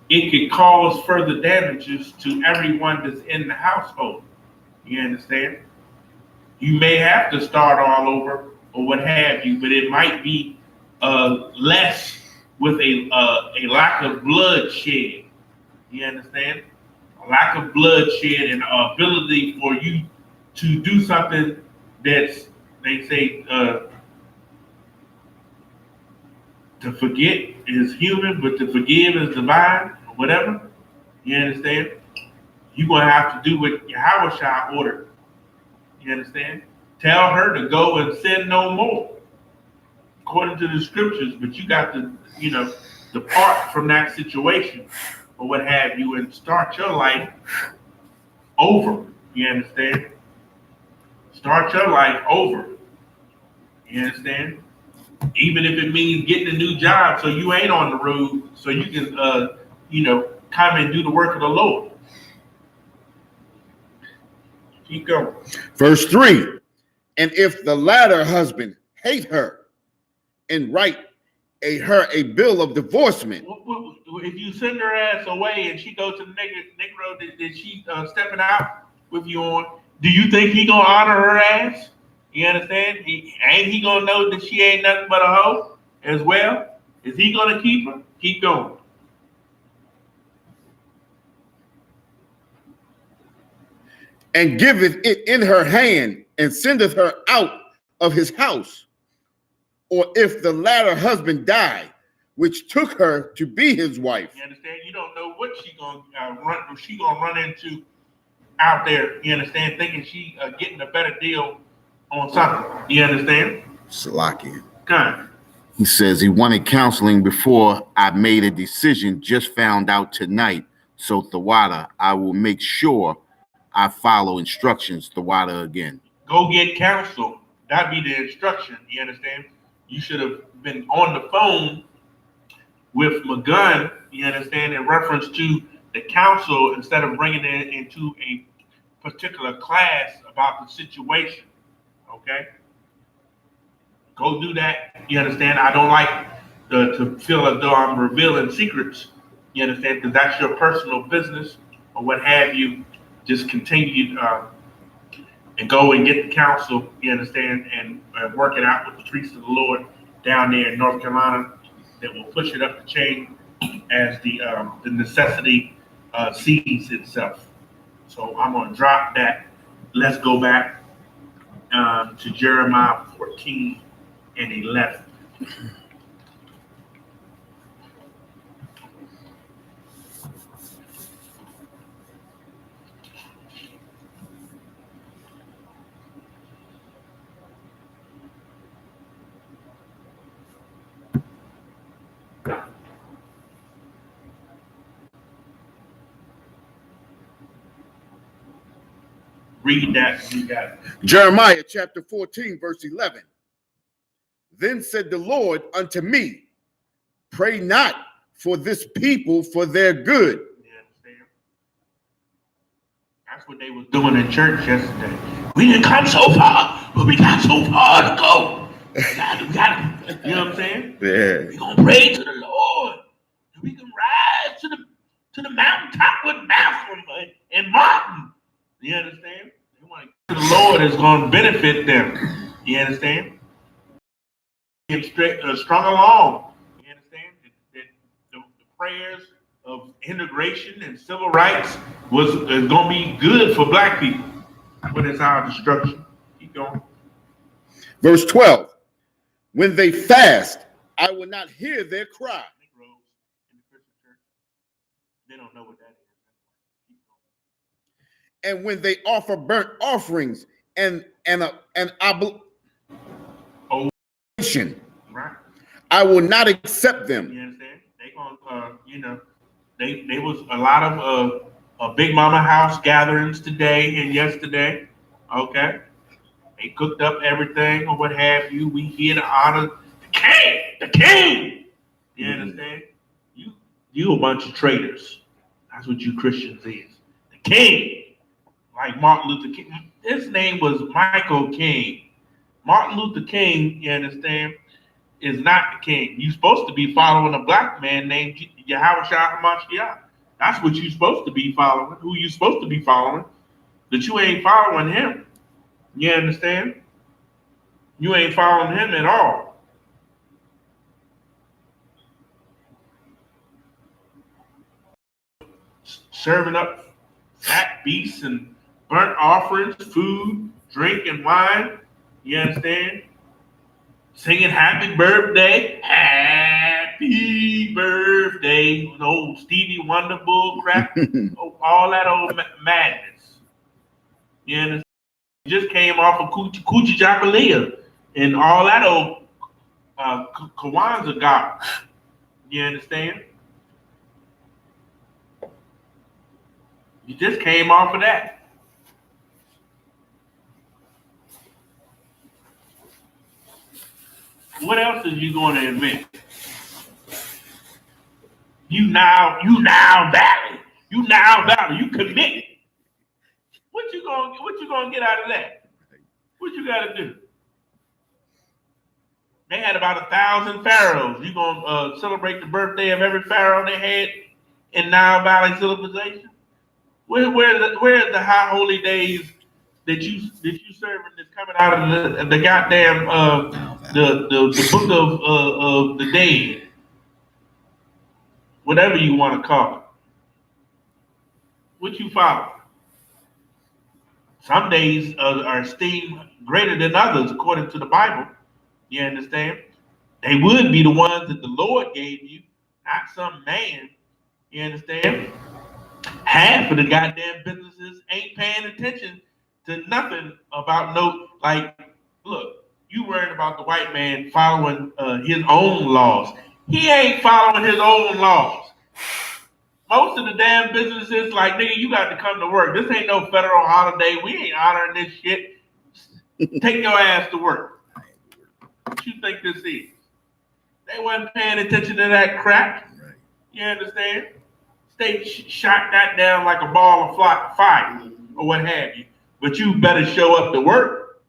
it could cause further damages to everyone that's in the household. You understand? You may have to start all over or what have you, but it might be less with a lack of bloodshed. You understand? A lack of bloodshed and ability for you to do something that's, they say, to forget is human, but to forgive is divine, or whatever. You understand? You're going to have to do what Yahushua ordered. You understand? Tell her to go and sin no more, according to the scriptures, but you got to, depart from that situation or what have you and start your life over. You understand? Start your life over. You understand? Even if it means getting a new job so you ain't on the road, so you can, come and do the work of the Lord. Keep going. Verse 3, and if the latter husband hate her and write her a bill of divorcement. If you send her ass away and she goes to the Negro that she stepping out with you on, do you think he gonna honor her ass? You understand? Ain't he gonna know that she ain't nothing but a hoe as well? Is he gonna keep her? Keep going. And giveth it in her hand and sendeth her out of his house. Or if the latter husband die, which took her to be his wife. You understand? You don't know what she gonna run into out there. You understand? Thinking she getting a better deal on something. You understand? Salakia. Kind. He says he wanted counseling before I made a decision. Just found out tonight. So Thawada, I will make sure I follow instructions. Thawada again. Go get counsel. That'd be the instruction. You understand? You should have been on the phone with McGunn, you understand, in reference to the council instead of bringing it into a particular class about the situation, okay? Go do that, you understand? I don't like to feel as though I'm revealing secrets, you understand, because that's your personal business or what have you. Just continue and go and get the council, you understand, and work it out with the priests of the Lord down there in North Carolina that will push it up the chain as the necessity sees itself. So I'm going to drop that. Let's go back to Jeremiah 14 and 11. Read that. You got it. Jeremiah chapter 14, verse 11. Then said the Lord unto me, pray not for this people for their good. You understand? That's what they was doing in church yesterday. We didn't come so far, but we got so far to go. We got it. You know what I'm saying? Yeah. We're gonna pray to the Lord. And we can rise to the mountaintop with Malcolm and Martin. You understand? They want to the Lord is gonna benefit them. You understand? Strung along. You understand? That the prayers of integration and civil rights is going to be good for black people, but it's our destruction. Keep going. Verse 12. When they fast, I will not hear their cry. Negroes in the Christian church, they don't know what that is. And when they offer burnt offerings and oblation, right? I will not accept them. You understand? They gonna, they was a lot of Big Mama house gatherings today and yesterday. Okay, they cooked up everything or what have you. We here to honor the king. You understand? You a bunch of traitors. That's what you Christians is. The king, like Martin Luther King. His name was Michael King. Martin Luther King, you understand, is not the king. You're supposed to be following a black man named Yahweh Shah HaMashiach. That's what you're supposed to be following. Who you supposed to be following. But you ain't following him. You understand? You ain't following him at all. Serving up fat beasts and burnt offerings, food, drink, and wine. You understand? Singing happy birthday, happy birthday. Old Stevie Wonder bull crap, all that old madness. You understand? Just came off of Coochie Jackalia and all that old Kwanzaa God. You understand? You just came off of that. What else is you going to invent? You now valley. You committed. What you gonna get out of that? What you gotta do? They had about 1,000 pharaohs. You gonna celebrate the birthday of every pharaoh they had in Nile Valley civilization? Where's the high holy days that you serving that's coming out of the goddamn the book of the dead, whatever you want to call it? What you follow? Some days are esteemed greater than others according to the Bible. You understand? They would be the ones that the Lord gave you, not some man. You understand? Half of the goddamn businesses ain't paying attention to nothing about look, you worried about the white man following his own laws. He ain't following his own laws. Most of the damn businesses, like, nigga, you got to come to work. This ain't no federal holiday. We ain't honoring this shit. Take your ass to work. What you think this is? They wasn't paying attention to that crap. Right. You understand? Stay shot that down like a ball of fire or what have you. But you better show up to work.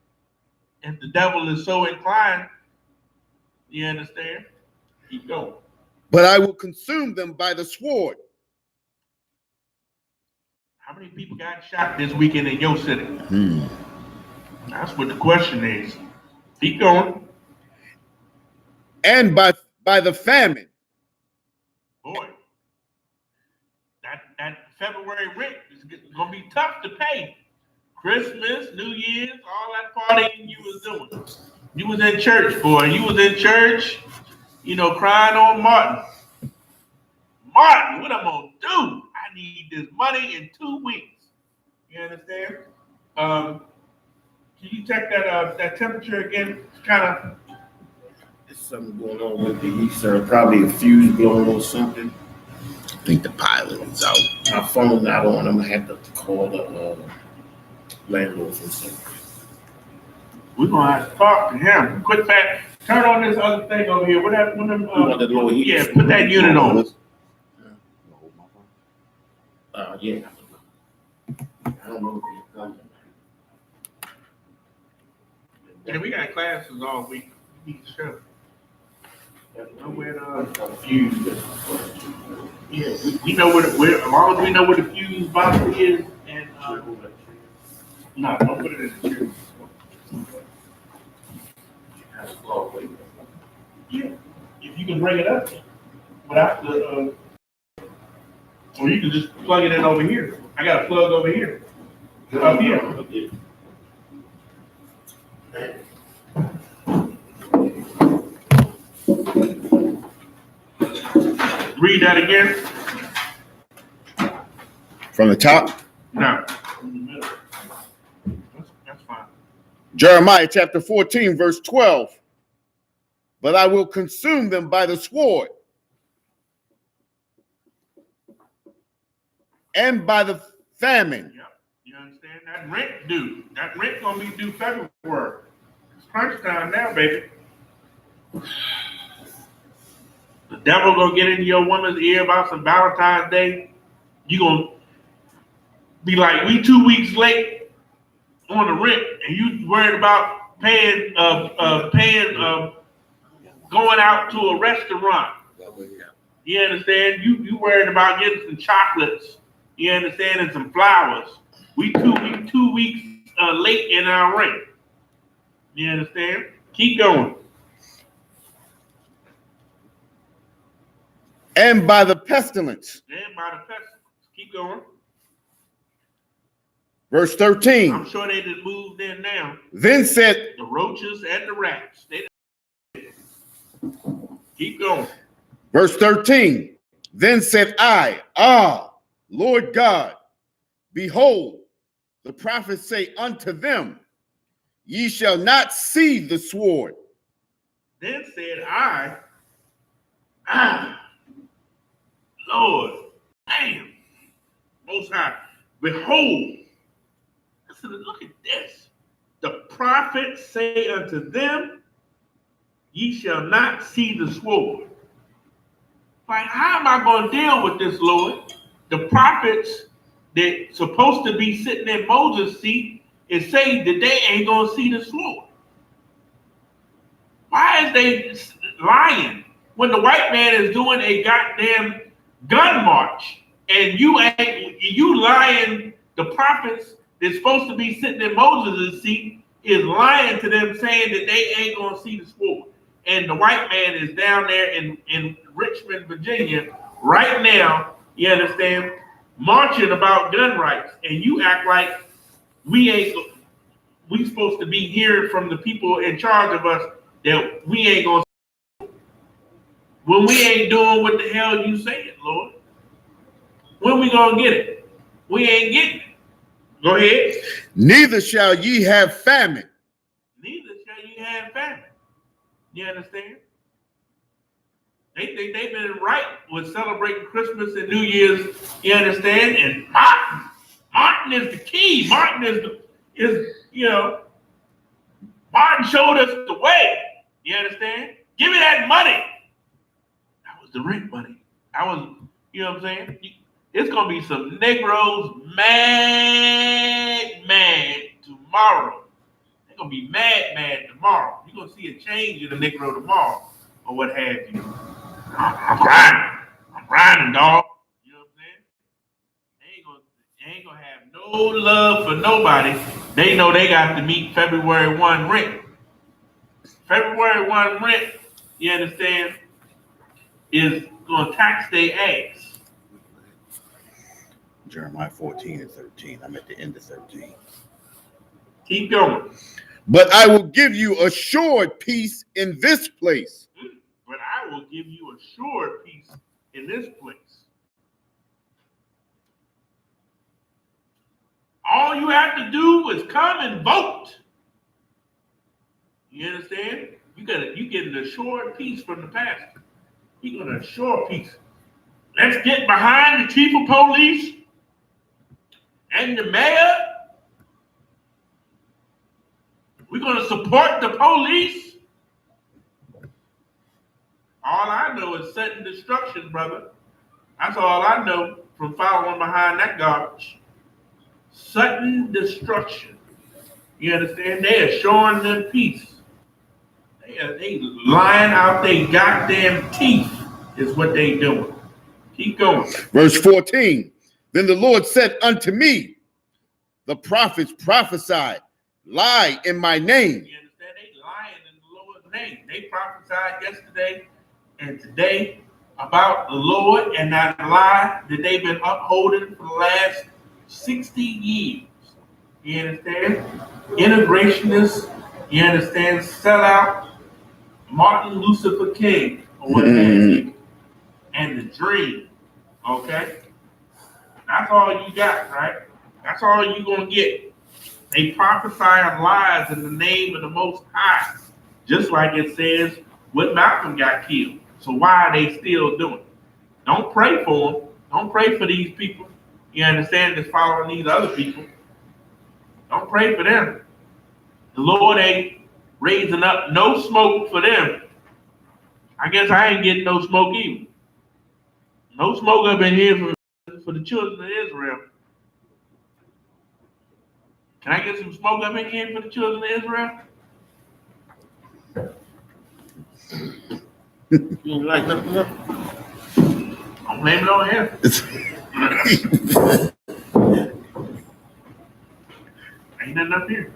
If the devil is so inclined, you understand? Keep going. But I will consume them by the sword. How many people got shot this weekend in your city? That's what the question is. Keep going. And by the famine. Boy, that February rent is gonna be tough to pay. Christmas, New Year's, all that partying you was doing. You was in church, boy. You was in church, crying on Martin. Martin, what I'm gonna do? I need this money in 2 weeks. You understand? Can you check that temperature again? It's kind of. There's something going on with the heat, sir. Probably a fuse blowing or something. I think the pilot is out. My phone's not on. I'm gonna have to call the landlord or something. We're gonna have to talk to him. Quick fast. Turn on this other thing over here. What happened when them? The low heat. Yeah, put that unit on. Yeah. I don't know if he's coming. Yeah, we got classes all week. We need to show. Nowhere to fuse. Yeah, we know where as long as we know where the fuse box is, and no, don't put it in the chair. Yeah, if you can bring it up without the, or you can just plug it in over here. I got a plug over here. Up here. Read that again. From the top? No. That's fine. Jeremiah chapter 14, verse 12. But I will consume them by the sword and by the famine. Yeah. You understand? That rent due. That rent gonna be due February. It's crunch time now, baby. The devil gonna get into your woman's ear about some Valentine's Day. You gonna be like, we 2 weeks late on the rent, and you worried about paying going out to a restaurant. You understand? You worried about getting some chocolates. You understand? And some flowers. We two weeks late in our rent. You understand? Keep going. And by the pestilence. And by the pestilence. Keep going. Verse 13. I'm sure they just moved in now. Then said the roaches and the rats. Keep going. Verse 13. Then said I, Lord God, behold, the prophets say unto them, ye shall not see the sword. Then said I, Lord, damn, Most High, behold. I said, look at this. The prophets say unto them, ye shall not see the sword. Like, how am I going to deal with this, Lord? The prophets that supposed to be sitting in Moses' seat is saying that they ain't going to see the sword. Why is they lying when the white man is doing a goddamn gun march and you lying? The prophets that's supposed to be sitting in Moses' seat is lying to them, saying that they ain't gonna see the sword. And the white man is down there in Richmond, Virginia, right now. You understand? Marching about gun rights, and you act like we supposed to be hearing from the people in charge of us that we ain't gonna. When we ain't doing what the hell you saying, Lord. When we gonna get it? We ain't getting it. Go ahead. Neither shall ye have famine. Neither shall ye have famine. You understand? They think they've been right with celebrating Christmas and New Year's. You understand? And Martin is the key. Martin Martin showed us the way. You understand? Give me that money. That was the rent money. I was, you know what I'm saying? It's going to be some Negroes mad tomorrow. They're going to be mad tomorrow. You're going to see a change in the Negro tomorrow or what have you. I'm grinding, dog. You know what I'm saying? They ain't going to have no love for nobody. They know they got to meet February 1 rent. February 1 rent, you understand, is going to tax their ass. Jeremiah 14 and 13. I'm at the end of 13. Keep going. But I will give you assured peace in this place. But I will give you assured peace in this place. All you have to do is come and vote. You understand? You get an assured peace from the pastor. He's gonna assure peace. Let's get behind the chief of police and the mayor. We're gonna support the police. All I know is sudden destruction, brother. That's all I know from following behind that garbage. Sudden destruction. You understand? They are showing them peace. They lying out their goddamn teeth is what they doing. Keep going. Verse 14. Then the Lord said unto me, the prophets prophesied, lie in my name. You understand? They lying in the Lord's name. They prophesied yesterday and today about the Lord and that lie that they've been upholding for the last 60 years. You understand? Integrationists, you understand? Sellout, Martin Lucifer King, or what have you, and the dream. Okay? That's all you got, right? That's all you're going to get. They prophesy lies in the name of the Most High, just like it says when Malcolm got killed. So why are they still doing it? Don't pray for them. Don't pray for these people. You understand? That's following these other people. Don't pray for them. The Lord ain't raising up no smoke for them. I guess I ain't getting no smoke either. No smoke up in here for the children of Israel. Can I get some smoke up in here for the children of Israel? You ain't like nothing up? I'm blaming it on him. Ain't nothing up here.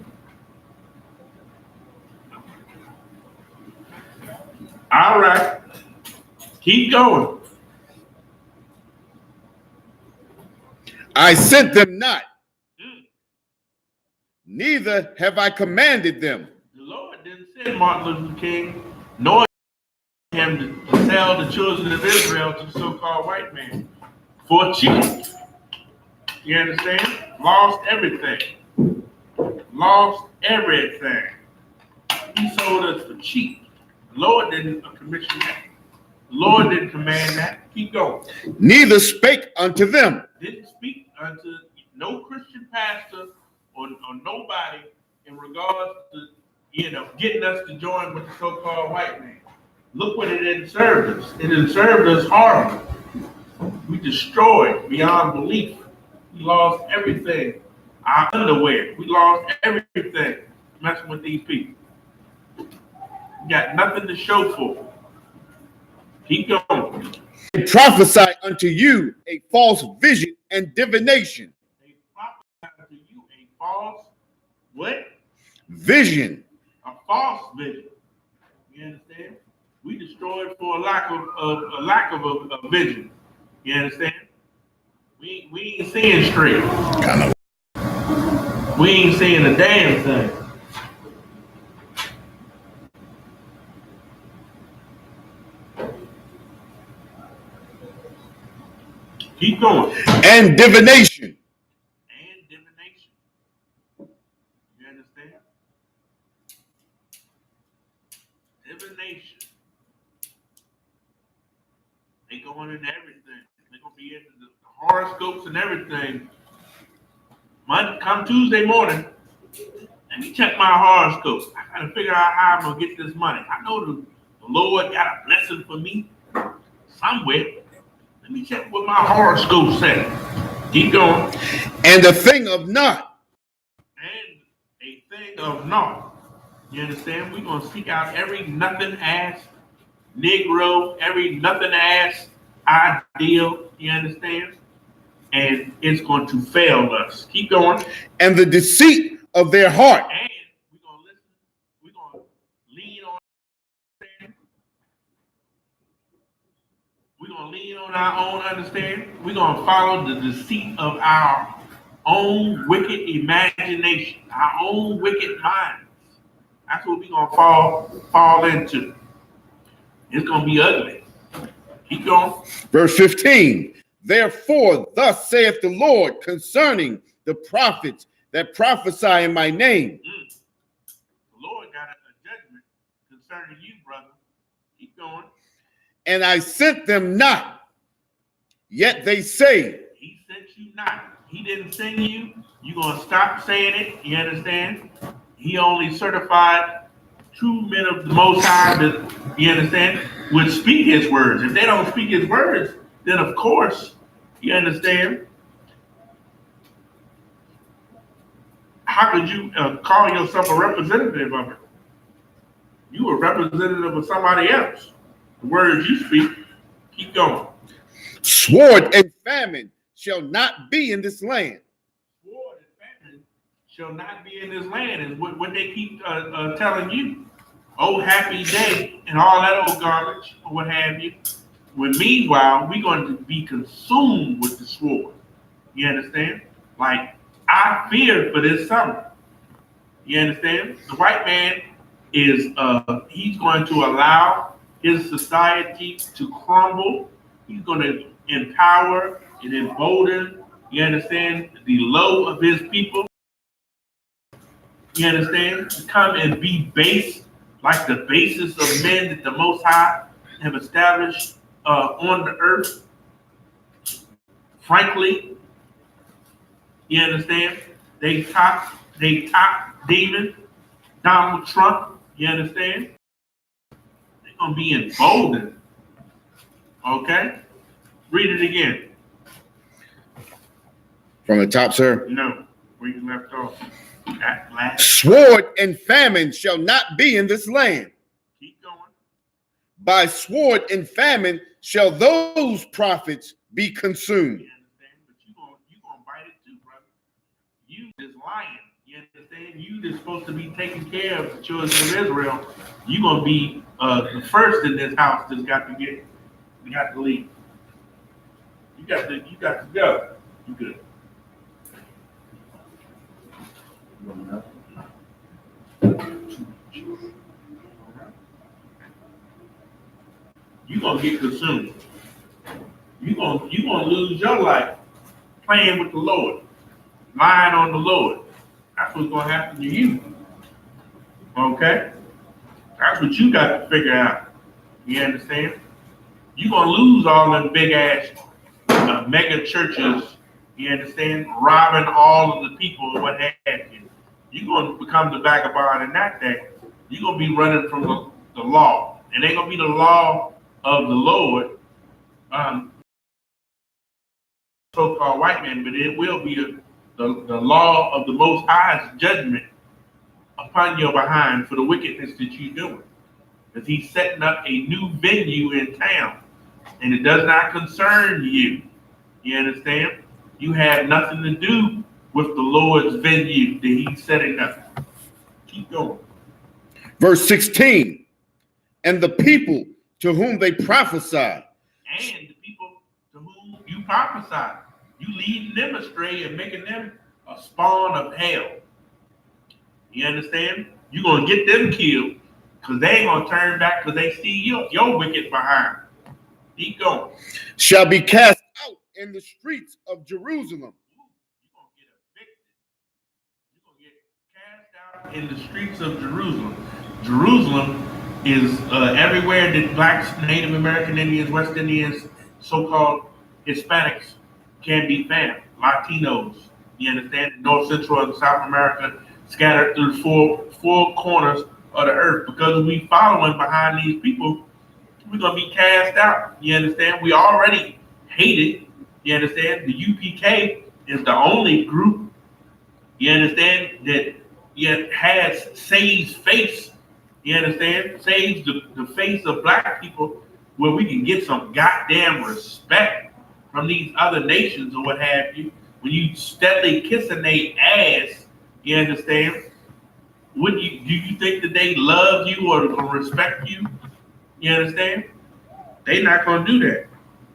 All right. Keep going. I sent them not, neither have I commanded them. The Lord didn't send Martin Luther King, nor him to sell the children of Israel to the so-called white man for cheap. You understand? Lost everything. Lost everything. He sold us for cheap. The Lord didn't commission that. The Lord didn't command that. Keep going. Neither spake unto them. Didn't speak unto no Christian pastor or nobody in regards to getting us to join with the so-called white man. Look what it had served us. It had served us horribly. We destroyed beyond belief. We lost everything. Our underwear. We lost everything messing with these people. We got nothing to show for it. Keep going. And prophesy unto you a false vision and divination. They prophesy to you a false what? Vision. A false vision. You understand? We destroyed for a lack of a vision. You understand? We ain't seeing straight. Kind of. We ain't seeing a damn thing. Keep going. And divination. And divination. You understand? Divination. They going into everything. They're gonna be into the horoscopes and everything. Come Tuesday morning, let me check my horoscope. I gotta figure out how I'm gonna get this money. I know the Lord got a blessing for me somewhere. Let me check what my horoscope says. Keep going. And a thing of naught. And a thing of naught. You understand? We're gonna seek out every nothing ass Negro, every nothing ass ideal. You understand? And it's going to fail us. Keep going. And the deceit of their heart. And we're gonna listen. We're gonna lean on. We're gonna lean on our own understanding. We're gonna follow the deceit of our own wicked imagination, our own wicked minds. That's what we're gonna fall into. It's gonna be ugly. Keep going. Verse 15. Therefore, thus saith the Lord concerning the prophets that prophesy in my name. The Lord got a judgment concerning you, brother. Keep going. And I sent them not, yet they say. He sent you not. He didn't send you. You're going to stop saying it. You understand? He only certified true men of the Most High that, you understand, would speak his words. If they don't speak his words, then of course, you understand, how could you call yourself a representative of it? You a representative of somebody else. The words you speak, keep going. Sword and famine shall not be in this land. Sword and famine shall not be in this land is what they keep telling you. Oh, happy day and all that old garbage or what have you. When meanwhile, we're going to be consumed with the sword. You understand? Like, I fear for this summer. You understand? The white man is, he's going to allow his society to crumble. He's going to empower and embolden, you understand, the low of his people. You understand? To come and be base, like the basis of men that the Most High have established on the earth. Frankly, you understand? They top demon, Donald Trump, you understand? They're gonna be emboldened. Okay? Read it again. From the top, sir. No, where you left off. That last. Sword and famine shall not be in this land. Keep going. By sword and famine shall those prophets be consumed. You understand? But you gonna bite it too, brother. You is lying. You understand? You that's supposed to be taking care of the children of Israel. You gonna be the first in this house that's got to leave. You got to go. You good. You're gonna get consumed. You're gonna lose your life playing with the Lord, lying on the Lord. That's what's gonna happen to you. Okay? That's what you got to figure out. You understand? You're gonna lose all them big ass mega churches, you understand, robbing all of the people and what have you. You're gonna become the vagabond in that day. you're going to be running from the law. And it ain't going to be the law of the Lord, so-called white man, but it will be the law of the Most High's judgment upon your behind for the wickedness that you're doing. Because he's setting up a new venue in town, and it does not concern you. You understand? You have nothing to do with the Lord's venue that he's setting up. Keep going. Verse 16, and the people to whom they prophesy. And the people to whom you prophesy. You leading them astray and making them a spawn of hell. You understand? You're going to get them killed because they ain't going to turn back because they see your wicked behind. Keep going. Shall be cast out in the streets of Jerusalem. You're going to get evicted. You're going to get cast out in the streets of Jerusalem. Jerusalem is everywhere that blacks, Native American Indians, West Indians, so-called Hispanics can be found. Latinos, you understand? North, Central, and South America scattered through four corners of the earth. Because we following behind these people, we're going to be cast out. You understand? We already hated. You understand? The UPK is the only group, you understand, that has saves face. You understand? Saves the face of black people where we can get some goddamn respect from these other nations or what have you. When you steadily kissing their ass, you understand? Do you think that they love you or respect you? You understand? They're not going to do that.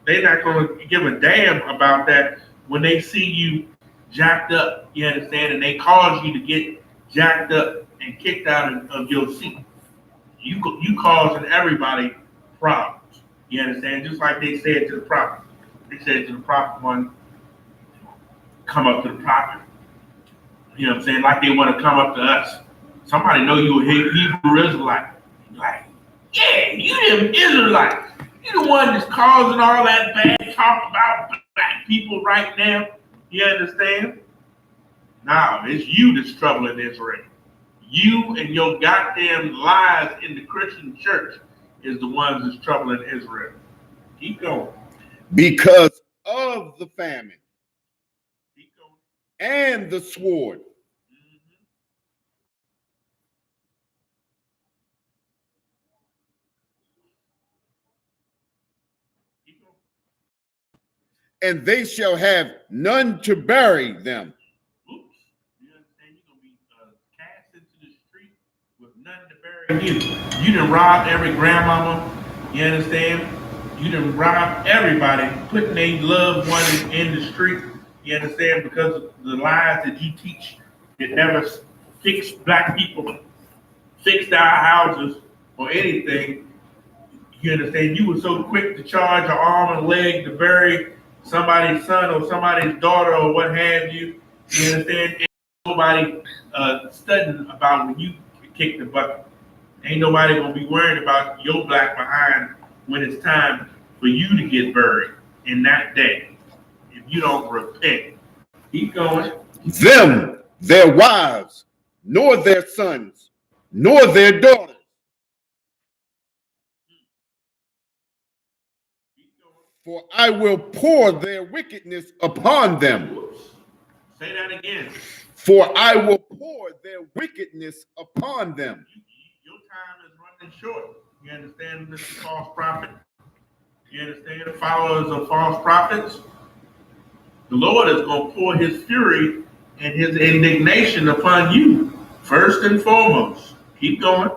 They're not going to give a damn about that when they see you jacked up, you understand? And they cause you to get jacked up and kicked out of your seat. You causing everybody problems. You understand? Just like they said to the prophet. They said to the prophet one, come up to the prophet. You know what I'm saying? Like they want to come up to us. Somebody know you a Hebrew Israelite. Like, yeah, you them Israelites. You the one that's causing all that bad talk about black people right now. You understand? Now, it's you that's troubling Israel. You and your goddamn lies in the Christian church is the ones that's troubling Israel. Keep going. Because of the famine. Keep going. And the sword. And they shall have none to bury them. Oops. You understand? You're going to be cast into the street with none to bury you. You done robbed every grandmama. You understand? You done robbed everybody, putting their loved one in the street. You understand? Because of the lies that you teach that never fixed black people, fixed our houses or anything. You understand? You were so quick to charge an arm and leg to bury somebody's son or somebody's daughter or what have you. You understand? Ain't nobody studying about when you kick the bucket. Ain't nobody gonna be worried about your black behind when it's time for you to get buried in that day. If you don't repent. Keep going. Them, their wives, nor their sons, nor their daughters. For I will pour their wickedness upon them. Oops. Say that again. For I will pour their wickedness upon them. Your time is running short. You understand, Mr. False Prophet? You understand? Followers of false prophets? The Lord is going to pour his fury and his indignation upon you, first and foremost. Keep going.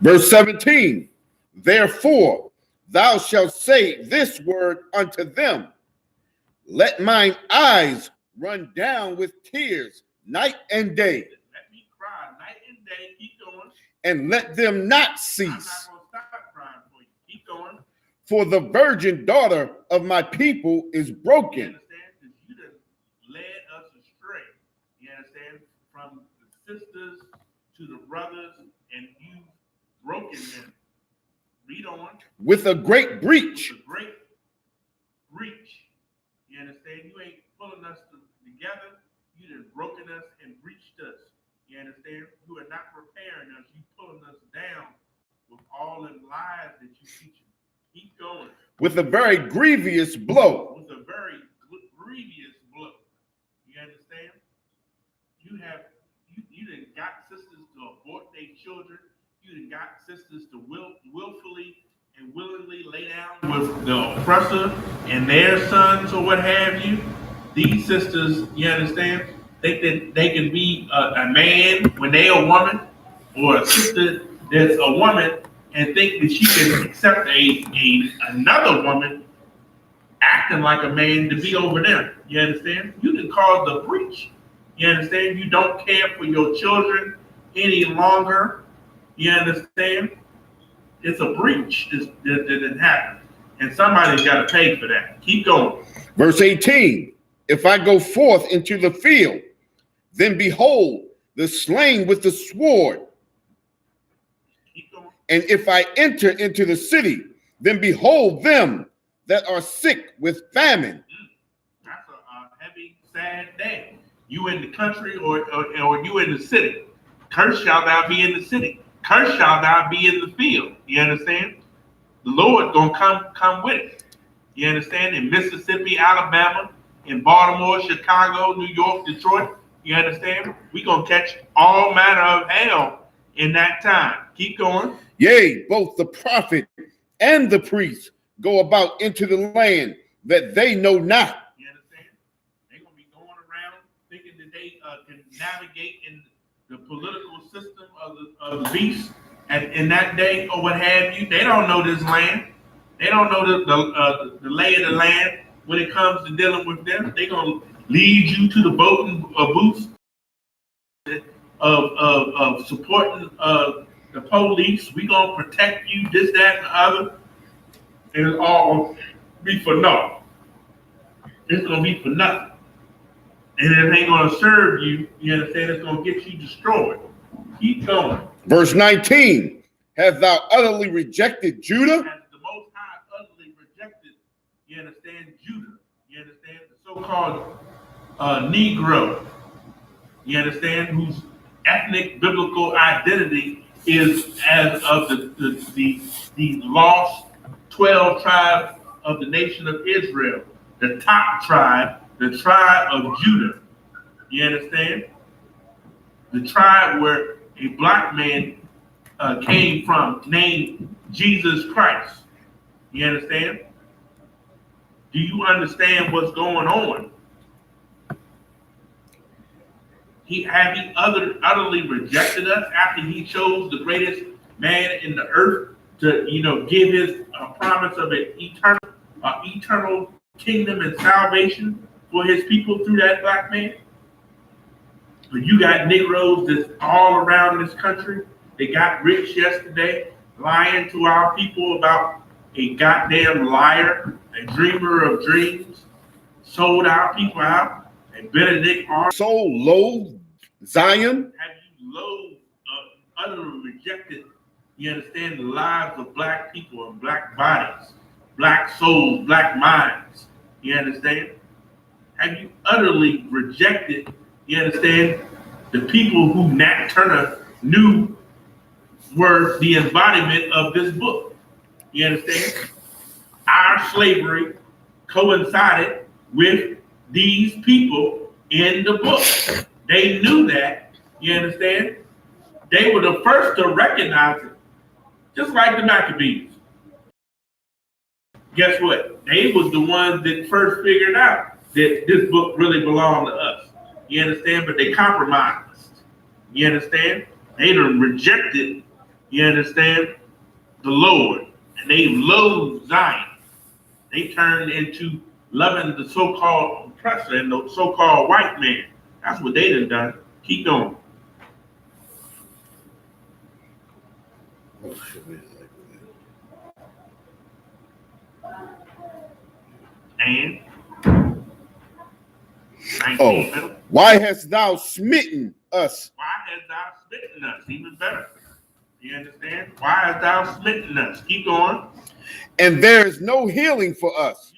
Verse 17. Therefore, thou shalt say this word unto them, let mine eyes run down with tears night and day. Let me cry night and day. Keep going. And let them not cease. I'm not going to stop crying for you. Keep going. For the virgin daughter of my people is broken. You understand? Because you done led us astray. You understand? From the sisters to the brothers, and you've broken them. Read on. With a great breach. With a great breach. You understand? You ain't pulling us together. You done broken us and breached us. You understand? You are not preparing us. You pulling us down with all the lies that you teach. Keep going. With a very grievous blow. With a very grievous blow. You understand? You done got sisters to abort their children. You done got sisters to willfully and willingly lay down with the oppressor and their sons or what have you. These sisters, you understand, think that they can be a man when they a woman, or a sister that's a woman and think that she can accept another woman acting like a man to be over them. You understand? You can cause the breach. You understand? You don't care for your children any longer. You understand? It's a breach that happened. And somebody's got to pay for that. Keep going. Verse 18, if I go forth into the field, then behold, the slain with the sword. Keep going. And if I enter into the city, then behold them that are sick with famine. That's a heavy, sad day. You in the country or you in the city. Cursed shall thou be in the city. Cursed shall thou be in the field. You understand? The Lord gonna come with it. You understand? In Mississippi, Alabama, in Baltimore, Chicago, New York, Detroit. You understand? We gonna catch all manner of hell in that time. Keep going. Yea, both the prophet and the priest go about into the land that they know not. You understand? They're gonna be going around thinking that they can navigate in the political system of the beast in that day or what have you. They don't know this land. They don't know the lay of the land when it comes to dealing with them. They're gonna lead you to the booths of supporting the police. We gonna protect you, this, that, and the other. And it's all gonna be for nothing. It's gonna be for nothing. And it ain't gonna serve you, you understand? It's gonna get you destroyed. Keep going. Verse 19, hast thou utterly rejected Judah? As the Most High utterly rejected, you understand, Judah. You understand? The so-called Negro, you understand, whose ethnic biblical identity is as of the lost 12 tribes of the nation of Israel, the top tribe, the tribe of Judah. You understand? The tribe where a black man came from, named Jesus Christ. You understand? Do you understand what's going on? He utterly rejected us after he chose the greatest man in the earth to, give his promise of an eternal kingdom and salvation for his people through that black man. But you got Negroes that's all around this country. They got rich yesterday, lying to our people about a goddamn liar, a dreamer of dreams, sold our people out. And Benedict Arnold. So loathed Zion. Have you loathed, utterly rejected, you understand, the lives of black people and black bodies, black souls, black minds, you understand? Have you utterly rejected, you understand, the people who Nat Turner knew were the embodiment of this book? You understand? Our slavery coincided with these people in the book. They knew that, you understand? They were the first to recognize it, just like the Maccabees. Guess what? They was the ones that first figured out that this book really belonged to us. You understand? But they compromised. You understand? They done rejected, you understand, the Lord. And they loathed Zion. They turned into loving the so-called oppressor and the so-called white man. That's what they done. Keep going. And why hast thou smitten us? Why hast thou smitten us? Even better. You understand? Why hast thou smitten us? Keep going. And there is no healing for us.